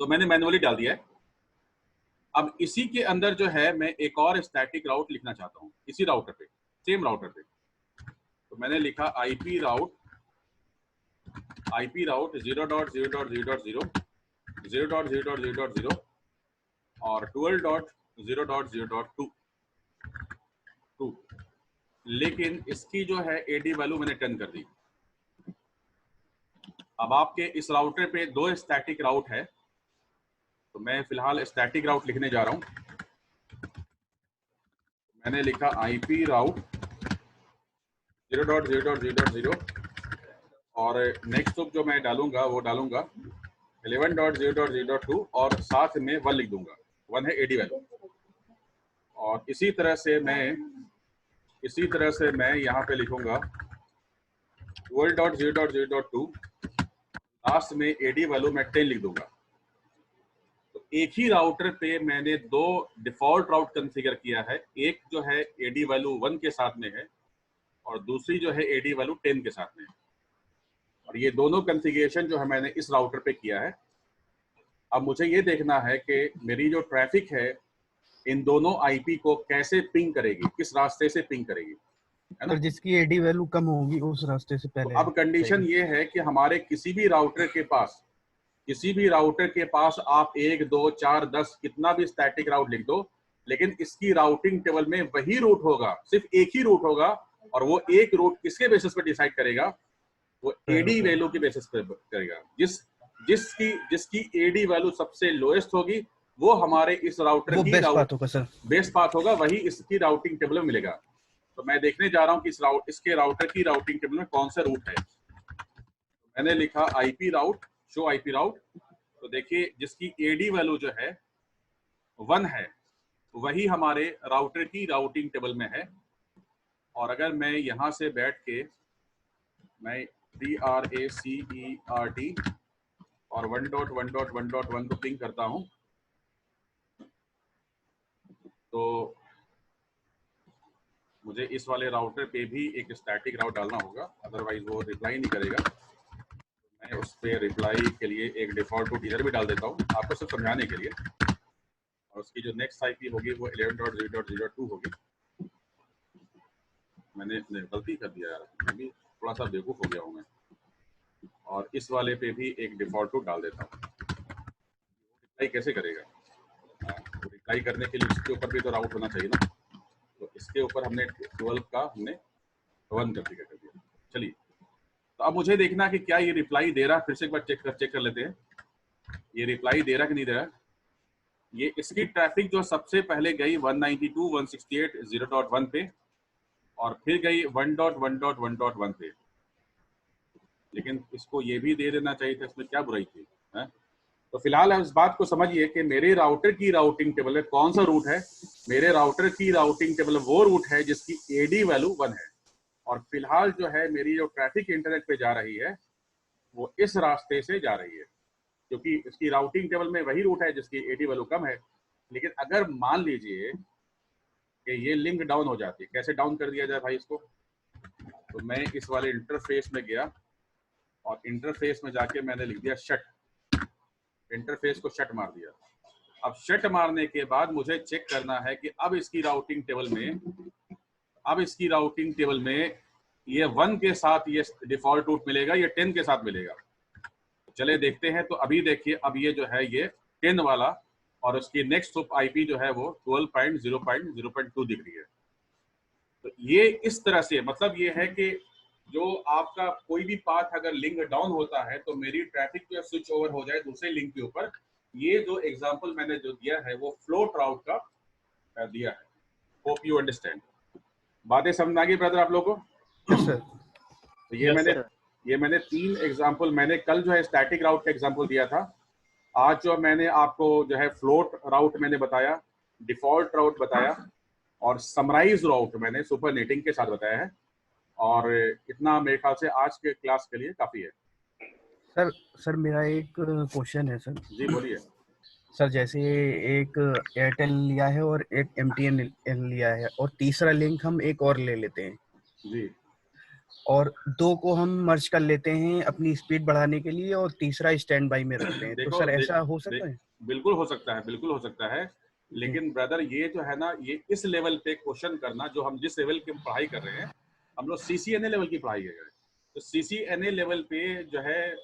तो मैंने मैनुअली डाल दिया है। अब इसी के अंदर जो है मैं एक और स्टैटिक राउट लिखना चाहता हूँ, इसी राउटर पे, सेम राउटर पे। तो मैंने लिखा आईपी राउट 0.0.0.0 0.0.0.0 और 12.0.0.2, लेकिन इसकी जो है एडी वैल्यू मैंने 10 कर दी। अब आपके इस राउटर पे 2 स्टैटिक राउट है, तो मैं फिलहाल स्टैटिक राउट लिखने जा रहा हूं। मैंने लिखा आईपी राउट 0.0.0.0 और नेक्स्ट जो मैं डालूंगा वो डालूंगा 11.0.0.2 और साथ में 1 लिख दूंगा। 1 है एडी वैल्यू। और इसी तरह से मैं यहाँ पे लिखूंगा 12.0.0.2, लास्ट में एडी वैल्यू मैं 10 लिख दूंगा। तो एक ही राउटर पे मैंने 2 डिफॉल्ट राउट कॉन्फ़िगर किया है, एक जो है एडी वैल्यू 1 के साथ में है और दूसरी जो है एडी वैल्यू 10 के साथ में है। और ये दोनों कॉन्फ़िगरेशन जो है मैंने इस राउटर पे किया है। अब मुझे ये देखना है कि मेरी जो ट्रैफिक है इन दोनों आईपी को कैसे पिंग करेगी, किस रास्ते से पिंग करेगी, है ना? और जिसकी एडी वैल्यू कम होगी उस रास्ते से पहले। तो अब कंडीशन ये है कि हमारे किसी भी राउटर के पास आप 1 2 4 10 कितना भी स्टैटिक राउट लिख दो, लेकिन इसकी राउटिंग टेबल में वही रूट होगा, सिर्फ एक ही रूट होगा। और वो एक रूट किसके बेसिस पे डिसाइड करेगा, वो एडी वैल्यू के बेसिस पे करेगा। जिसकी एडी वैल्यू सबसे लोएस्ट होगी वो हमारे इस राउटर की बेस्ट पाथ होगा, वही इसकी राउटिंग टेबल में मिलेगा। तो मैं देखने जा रहा हूँ कि इसके राउटर की राउटिंग टेबल में कौन सा रूट है। तो मैंने लिखा IP route, show IP route. तो देखिए जिसकी एडी वैल्यू जो है 1 है वही हमारे राउटर की राउटिंग टेबल में है। और अगर मैं यहाँ से बैठ के मैं TRACERT और 1.1.1.1 को पिंग करता हूँ तो मुझे इस वाले राउटर पे भी एक स्टैटिक राउट डालना होगा, अदरवाइज वो रिप्लाई नहीं करेगा। मैं उस पर रिप्लाई के लिए एक डिफॉल्ट रूट इधर भी डाल देता हूँ आपको सिर्फ समझाने के लिए। और उसकी जो नेक्स्ट आईपी होगी वो 11.0.0.2 होगी। मैंने गलती कर दिया यार, मैं भी थोड़ा सा बेवकूफ़ हो गया हूँ मैं। और इस वाले पे भी एक डिफॉल्ट रूट डाल देता हूँ। रिप्लाई कैसे करेगा? तो रिप्लाई करने के लिए इसके ऊपर भी तो राउट होना चाहिए ना। तो इसके ऊपर हमने 12 का हमने 1 कर दिया। चलिए, तो अब मुझे देखना कि क्या ये रिप्लाई दे रहा है। फिर से एक बार चेक कर लेते हैं ये रिप्लाई दे रहा कि नहीं दे रहा। ये इसकी ट्रैफिक जो सबसे पहले गई 192.168.0.1 पे और फिर गई 1.1.1.1 पे, लेकिन इसको ये भी दे देना चाहिए था, इसमें क्या बुराई थी है? तो फिलहाल इस बात को समझिए कि मेरे राउटर की राउटिंग टेबल में कौन सा रूट है। मेरे राउटर की राउटिंग टेबल वो रूट है जिसकी एडी वैल्यू 1 है। और फिलहाल जो है मेरी जो ट्रैफिक इंटरनेट पे जा रही है वो इस रास्ते से जा रही है, क्योंकि इसकी राउटिंग टेबल में वही रूट है जिसकी एडी वैल्यू कम है। लेकिन अगर मान लीजिए कि ये लिंक डाउन हो जाती है, कैसे डाउन कर दिया जाए भाई इसको? तो मैं इस वाले इंटरफेस में गया और इंटरफेस में जाके मैंने लिख दिया शट, इंटरफेस को शट मार दिया। अब शट मारने के बाद मुझे चेक करना है कि अब इसकी राउटिंग टेबल में ये 1 के साथ ये डिफॉल्ट रूट मिलेगा, ये 10 के साथ मिलेगा। चले देखते हैं। तो अभी देखिए, अब ये जो है ये 10 वाला और उसकी नेक्स्ट सुप आईपी जो है वो 12.0.0.2 दिख रही है। तो ये इस तरह से मतलब ये है कि जो आपका कोई भी पाथ अगर लिंक डाउन होता है तो मेरी ट्रैफिक जो स्विच ओवर हो जाए दूसरे लिंक के ऊपर। ये जो एग्जांपल मैंने जो दिया है वो फ्लोट राउट का दिया है। Hope you understand. बातें समझ आ गई ब्रदर आप लोगों को? Yes sir. तो ये मैंने 3 एग्जांपल, मैंने कल जो है स्टैटिक राउट का एग्जांपल दिया था। आज जो मैंने आपको जो है फ्लोट राउट मैंने बताया, डिफॉल्ट राउट बताया और समराइज राउट मैंने सुपरनेटिंग के साथ बताया है। और इतना मेरे ख्याल से आज के क्लास के लिए काफी है। सर मेरा एक क्वेश्चन है सर। जी बोलिए सर। जैसे एक एयरटेल लिया है और एक MTN लिया है और तीसरा लिंक हम एक और ले लेते हैं जी, और 2 को हम मर्ज कर लेते हैं अपनी स्पीड बढ़ाने के लिए और तीसरा स्टैंड बाई में रखते हैं। तो सर ऐसा हो सकता है? बिल्कुल हो सकता है, बिल्कुल हो सकता है। लेकिन ब्रदर ये जो है ना, ये इस लेवल पे क्वेश्चन करना, जो हम जिस लेवल की पढ़ाई कर रहे हैं, हम लोग CCNA लेवल की पढ़ाई कर रहे हैं। तो CCNA लेवल पे जो है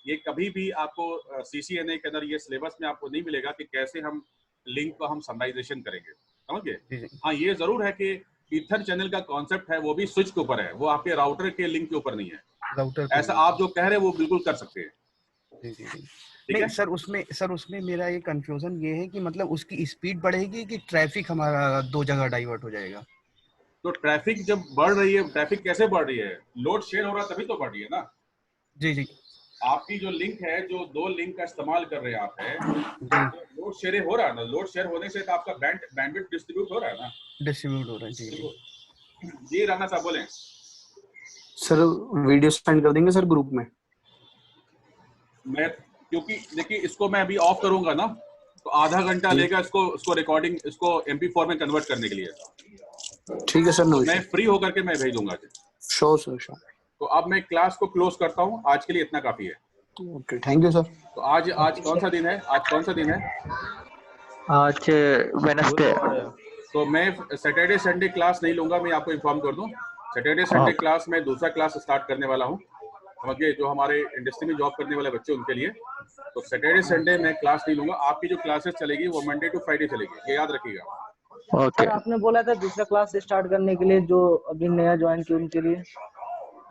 ये कभी भी आपको CCNA के अंदर ये सिलेबस में आपको नहीं मिलेगा कि कैसे हम लिंक को हम समराइजेशन करेंगे, समझ गए? हाँ, ये जरूर है कि ईथर चैनल का कॉन्सेप्ट है वो भी स्विच के ऊपर है, वो आपके राउटर के लिंक के ऊपर नहीं है। राउटर ऐसा आप जो कह रहे हैं वो बिल्कुल कर सकते हैं। नहीं सर, उसमें मेरा एक कंफ्यूजन ये है कि मतलब उसकी स्पीड बढ़ेगी कि ट्रैफिक हमारा 2 जगह डाइवर्ट हो जाएगा? तो ट्रैफिक जब बढ़ रही है, ट्रैफिक कैसे बढ़ रही है? लोड शेयर हो रहा है तभी तो बढ़ रही है ना। जी। आपकी जो लिंक है, जो 2 लिंक का इस्तेमाल कर रहे हैं आप है, तो लोड शेयर हो रहा है ना। लोड शेयर होने से तो आपका बैंडविड्थ डिस्ट्रीब्यूट हो रहा है ना। डिस्ट्रीब्यूट हो रहा है। जी जी राणा साहब बोलें। सर वीडियो सेंड कर देंगे सर ग्रुप में? मैं क्योंकि देखिए इसको मैं अभी ऑफ करूंगा ना तो आधा घंटा लेगा इसको रिकॉर्डिंग, इसको MP4 में कन्वर्ट करने के लिए। ठीक है सर, नो मैं फ्री होकर के मैं भेज दूंगा। Sure sir, sure. तो अब मैं क्लास को क्लोज करता हूँ, आज के लिए इतना काफी है। Okay, thank you sir. तो आज कौन सा दिन है? आज कौन सा दिन है? आज वेडनेसडे। तो मैं सैटरडे संडे क्लास नहीं लूंगा, मैं आपको इन्फॉर्म कर दूं। सैटरडे संडे क्लास में दूसरा क्लास स्टार्ट करने वाला हूं, समझिए, जो हमारे इंडस्ट्री में जॉब करने वाले बच्चे उनके लिए। तो सैटरडे संडे मैं क्लास नहीं लूंगा। आपकी जो क्लासेस चलेगी वो मंडे टू फ्राइडे चलेगी, ये याद रखिएगा। ओके। आपने बोला था दूसरा क्लास स्टार्ट करने के लिए, जो अभी नया ज्वाइन किया उनके लिए।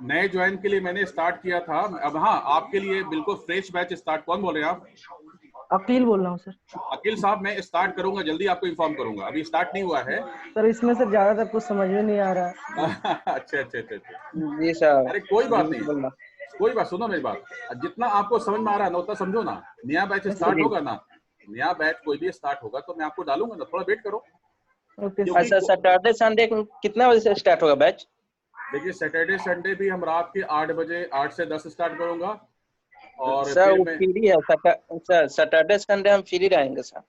नए ज्वाइन के लिए मैंने स्टार्ट किया था। अब हाँ, आपके लिए बिल्कुल फ्रेश बैच स्टार्ट। कौन बोल रहे हैं आप? अकील बोल रहा हूँ सर। अकील साहब, मैं स्टार्ट करूंगा जल्दी, आपको इन्फॉर्म करूंगा। अभी स्टार्ट नहीं हुआ है सर। इसमें सर ज्यादातर कुछ समझ में नहीं आ रहा। अच्छा। जी सर। अरे कोई बात नहीं, कोई बात, सुनो मेरी बात। जितना आपको समझ में आ रहा है ना उतना समझो ना। नया बैच स्टार्ट होगा ना, नया बैच कोई भी स्टार्ट होगा तो मैं आपको डालूंगा ना, थोड़ा वेट करो। अच्छा, सैटरडे संडे कितना बजे से स्टार्ट होगा बैच? देखिए सैटरडे संडे भी हम रात के 8 बजे 8 से 10 स्टार्ट करूंगा। और सर वो फ्री है सर, सैटरडे संडे हम फ्री रहेंगे सर।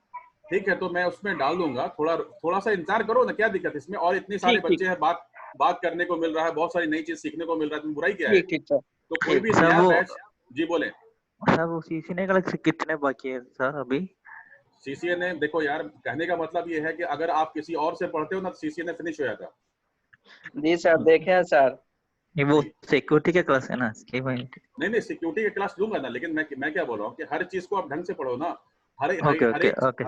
ठीक है, तो मैं उसमें डाल दूंगा। थोड़ा सा इंतजार करो ना, क्या दिक्कत है इसमें? और इतने सारे बच्चे हैं, बात करने को मिल रहा है, बहुत सारी नई चीज सीखने को मिल रहा है, तुम बुराई क्या है? ठीक सर। तो कोई भी नया बैच। जी बोले सर। वो CCNA का कितने बाकी है सर अभी? CCNA देखो यार, कहने का मतलब ये है कि अगर आप किसी और से पढ़ते हो ना तो CCNA फिनिश हो जाता। जी सर, देखे हैं सर। वो सिक्योरिटी के क्लास है ना? नहीं, सिक्योरिटी के क्लास लूंगा ना, लेकिन मैं क्या बोल रहा हूँ कि हर चीज को आप ढंग से पढ़ो ना। हर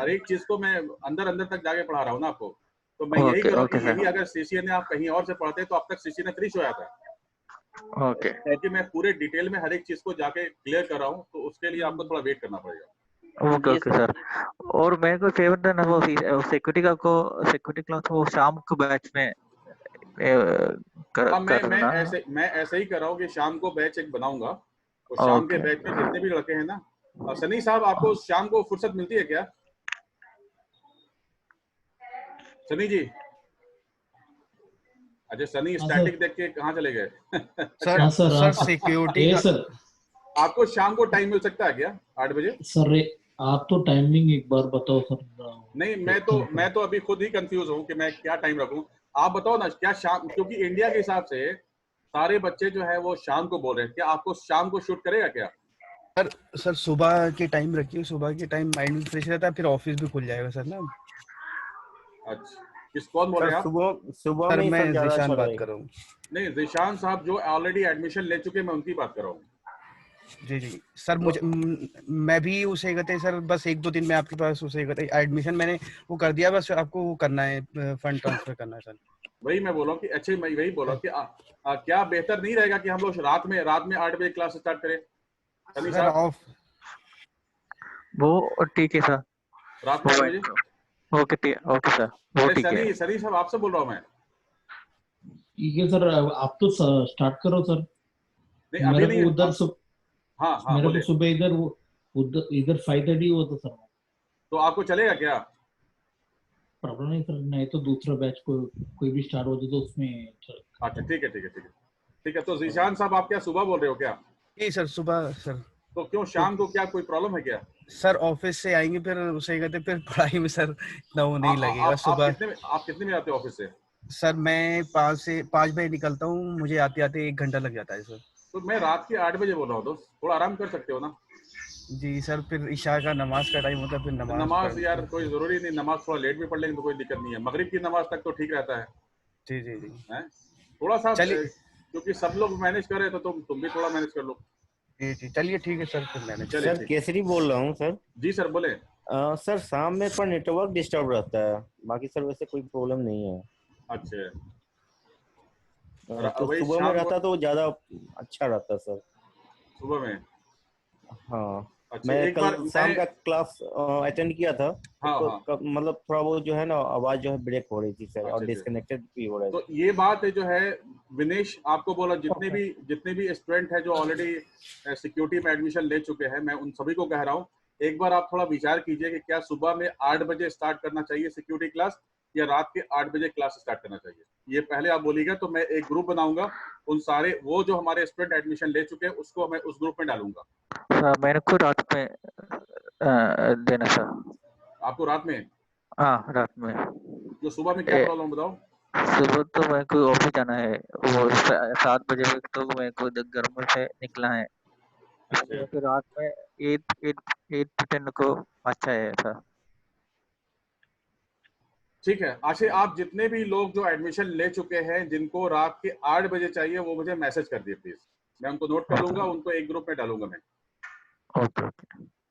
एक चीज को मैं अंदर तक जाके पढ़ा रहा हूँ ना आपको। तो मैं यही कर रहा हूँ कि यही अगर CCNA आप कहीं और से पढ़ते तो अब तक CCNA फिनिश हो जाता है। ओके। क्योंकि मैं पूरे डिटेल में हर एक चीज को जाके क्लियर कर रहा हूँ, तो उसके लिए आपको थोड़ा वेट करना पड़ेगा। Okay sir. और मेरे को फेवरेट है ना वो सिक्योरिटी क्लास, वो शाम को बैच में मैं ऐसे ही कर रहा हूँ कि शाम को बैच एक बनाऊंगा। और शाम के बैच में जितने भी लड़के हैं ना, सनी साहब आपको शाम को फुर्सत मिलती है क्या? सनी जी, अच्छा सनी स्टैटिक देख के कहाँ चले गए? सर सिक्योरिटी सर आपको शाम को टाइम मिल सकता है क्या 8 बजे? सर आप तो टाइमिंग एक बार बताओ सर। नहीं, मैं तो अभी खुद ही कंफ्यूज हूँ कि मैं क्या टाइम रखूं। आप बताओ ना क्या शाम, क्योंकि इंडिया के हिसाब से सारे बच्चे जो है वो शाम को बोल रहे हैं। क्या आपको शाम को शूट करेगा क्या? सर सुबह के टाइम रखिए, सुबह के टाइम माइंड भी फ्रेश रहता है, फिर ऑफिस भी खुल जाएगा सर ना। अच्छा, किस कौन बोल रहे हैं आप? सुबह में मैं ज्यादा जिशान अच्छा बात रहेगा। कर रहा हूँ। नहीं, जिशान साहब जो ऑलरेडी एडमिशन ले चुके, मैं उनकी बात कर रहा हूँ। जी जी सर, मुझे मैं भी उसे कहते सर, बस 1-2 दिन में आपके पास उसे कहते एडमिशन मैंने वो कर दिया, बस आपको वो करना है, फंड ट्रांसफर करना है सर। वही मैं बोल रहा हूँ कि अच्छे, मैं वही बोल रहा हूँ कि क्या बेहतर नहीं रहेगा कि हम लोग रात में 8 बजे क्लास स्टार्ट करें? सनी सर साहब, ऑफ वो ठीक है सर, रात में 8 बजे। ओके सर, वो अरे ठीक है। सनी साहब, आपसे बोल रहा हूँ मैं। ठीक है सर, आप तो स्टार्ट करो सर। नहीं अभी मेरे नहीं, को उधर हाँ मेरे को बोलिए। सुबह इधर 5:30 हुआ था सर। तो आपको चलेगा क्या? प्रॉब्लम नहीं सर, नहीं तो दूसरा बैच कोई भी स्टार्ट हो जाए तो उसमें अच्छा ठीक है। तो जीशान साहब, आप क्या सुबह बोल रहे हो क्या? जी सर, सुबह सर। तो क्यों शाम को, क्या कोई प्रॉब्लम है क्या? सर ऑफिस से आएंगे, फिर उसे कहते फिर पढ़ाई में सर इतना वो नहीं लगेगा सुबह। आप कितने में आते हो ऑफिस से? सर मैं 5 बजे निकलता हूँ, मुझे आते आते 1 घंटा लग जाता है सर। तो मैं रात के 8 बजे बोल रहा हूँ, तो थोड़ा आराम कर सकते हो ना? जी सर, फिर इशा का नमाज का टाइम होता है, फिर नमाज पढ़। यार कोई जरूरी नहीं, नमाज थोड़ा लेट भी पढ़ लेंगे तो कोई दिक्कत नहीं है, मगरिब की नमाज तक तो ठीक रहता है। जी जी जी हैं? थोड़ा सा चलिए। क्योंकि सब लोग मैनेज कर रहे हैं, तो तुम भी थोड़ा मैनेज कर लो। जी जी चलिए ठीक है सर, फिर मैंने सर केसरी बोल रहा हूँ सर। जी सर बोले। सर शाम में पर नेटवर्क डिस्टर्ब रहता है, बाकी सर वैसे कोई प्रॉब्लम नहीं है। अच्छा, तो सुबह में रहता तो ज्यादा अच्छा रहता सर। सुबह में? हाँ। अच्छा, मैं कल शाम का क्लास अटेंड किया था। हाँ। मतलब थोड़ा बहुत जो है ना, आवाज जो है ब्रेक हो रही थी सर, और डिस्कनेक्टेड भी हो रहा है। तो ये बात है जो है विनेश आपको बोला, जितने भी स्टूडेंट है जो ऑलरेडी सिक्योरिटी में एडमिशन ले चुके हैं, मैं उन सभी को कह रहा हूँ, एक बार आप थोड़ा विचार कीजिए कि क्या सुबह में 8 बजे स्टार्ट करना चाहिए सिक्योरिटी क्लास, या रात के 8 बजे क्लास स्टार्ट करना चाहिए। ये पहले आप बोलिएगा, तो मैं एक ग्रुप बनाऊंगा, उन सारे वो जो हमारे स्टूडेंट एडमिशन ले चुके हैं उसको मैं उस ग्रुप में डालूंगा। सर मेरे को रात में देना सर। आपको रात में? हाँ रात में। जो सुबह में क्या प्रॉब्लम बताओ? सुबह तो मेरे को ऑफिस जाना है, वो 7 बजे तो मेरे को घर में से निकलना है। तो रात में 8 to 10 को अच्छा है सर। ठीक है आशे, आप जितने भी लोग जो एडमिशन ले चुके हैं जिनको रात के 8 बजे चाहिए, वो मुझे मैसेज कर दिए प्लीज, मैं उनको नोट कर लूंगा, उनको एक ग्रुप में डालूंगा मैं। ओके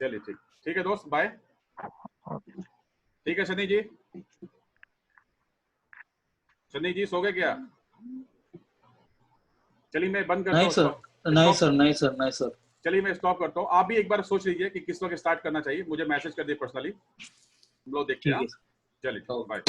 चलिए ठीक है दोस्त, बाय। ठीक है सनी जी सो गए क्या? चलिए मैं बंद करता हूँ। नहीं सर। चलिए मैं स्टॉप करता हूँ, आप भी एक बार सोच लीजिए कि किस वक्त स्टार्ट करना चाहिए, मुझे मैसेज कर दिए पर्सनली, हम लोग देखते हैं। चलिए बाय।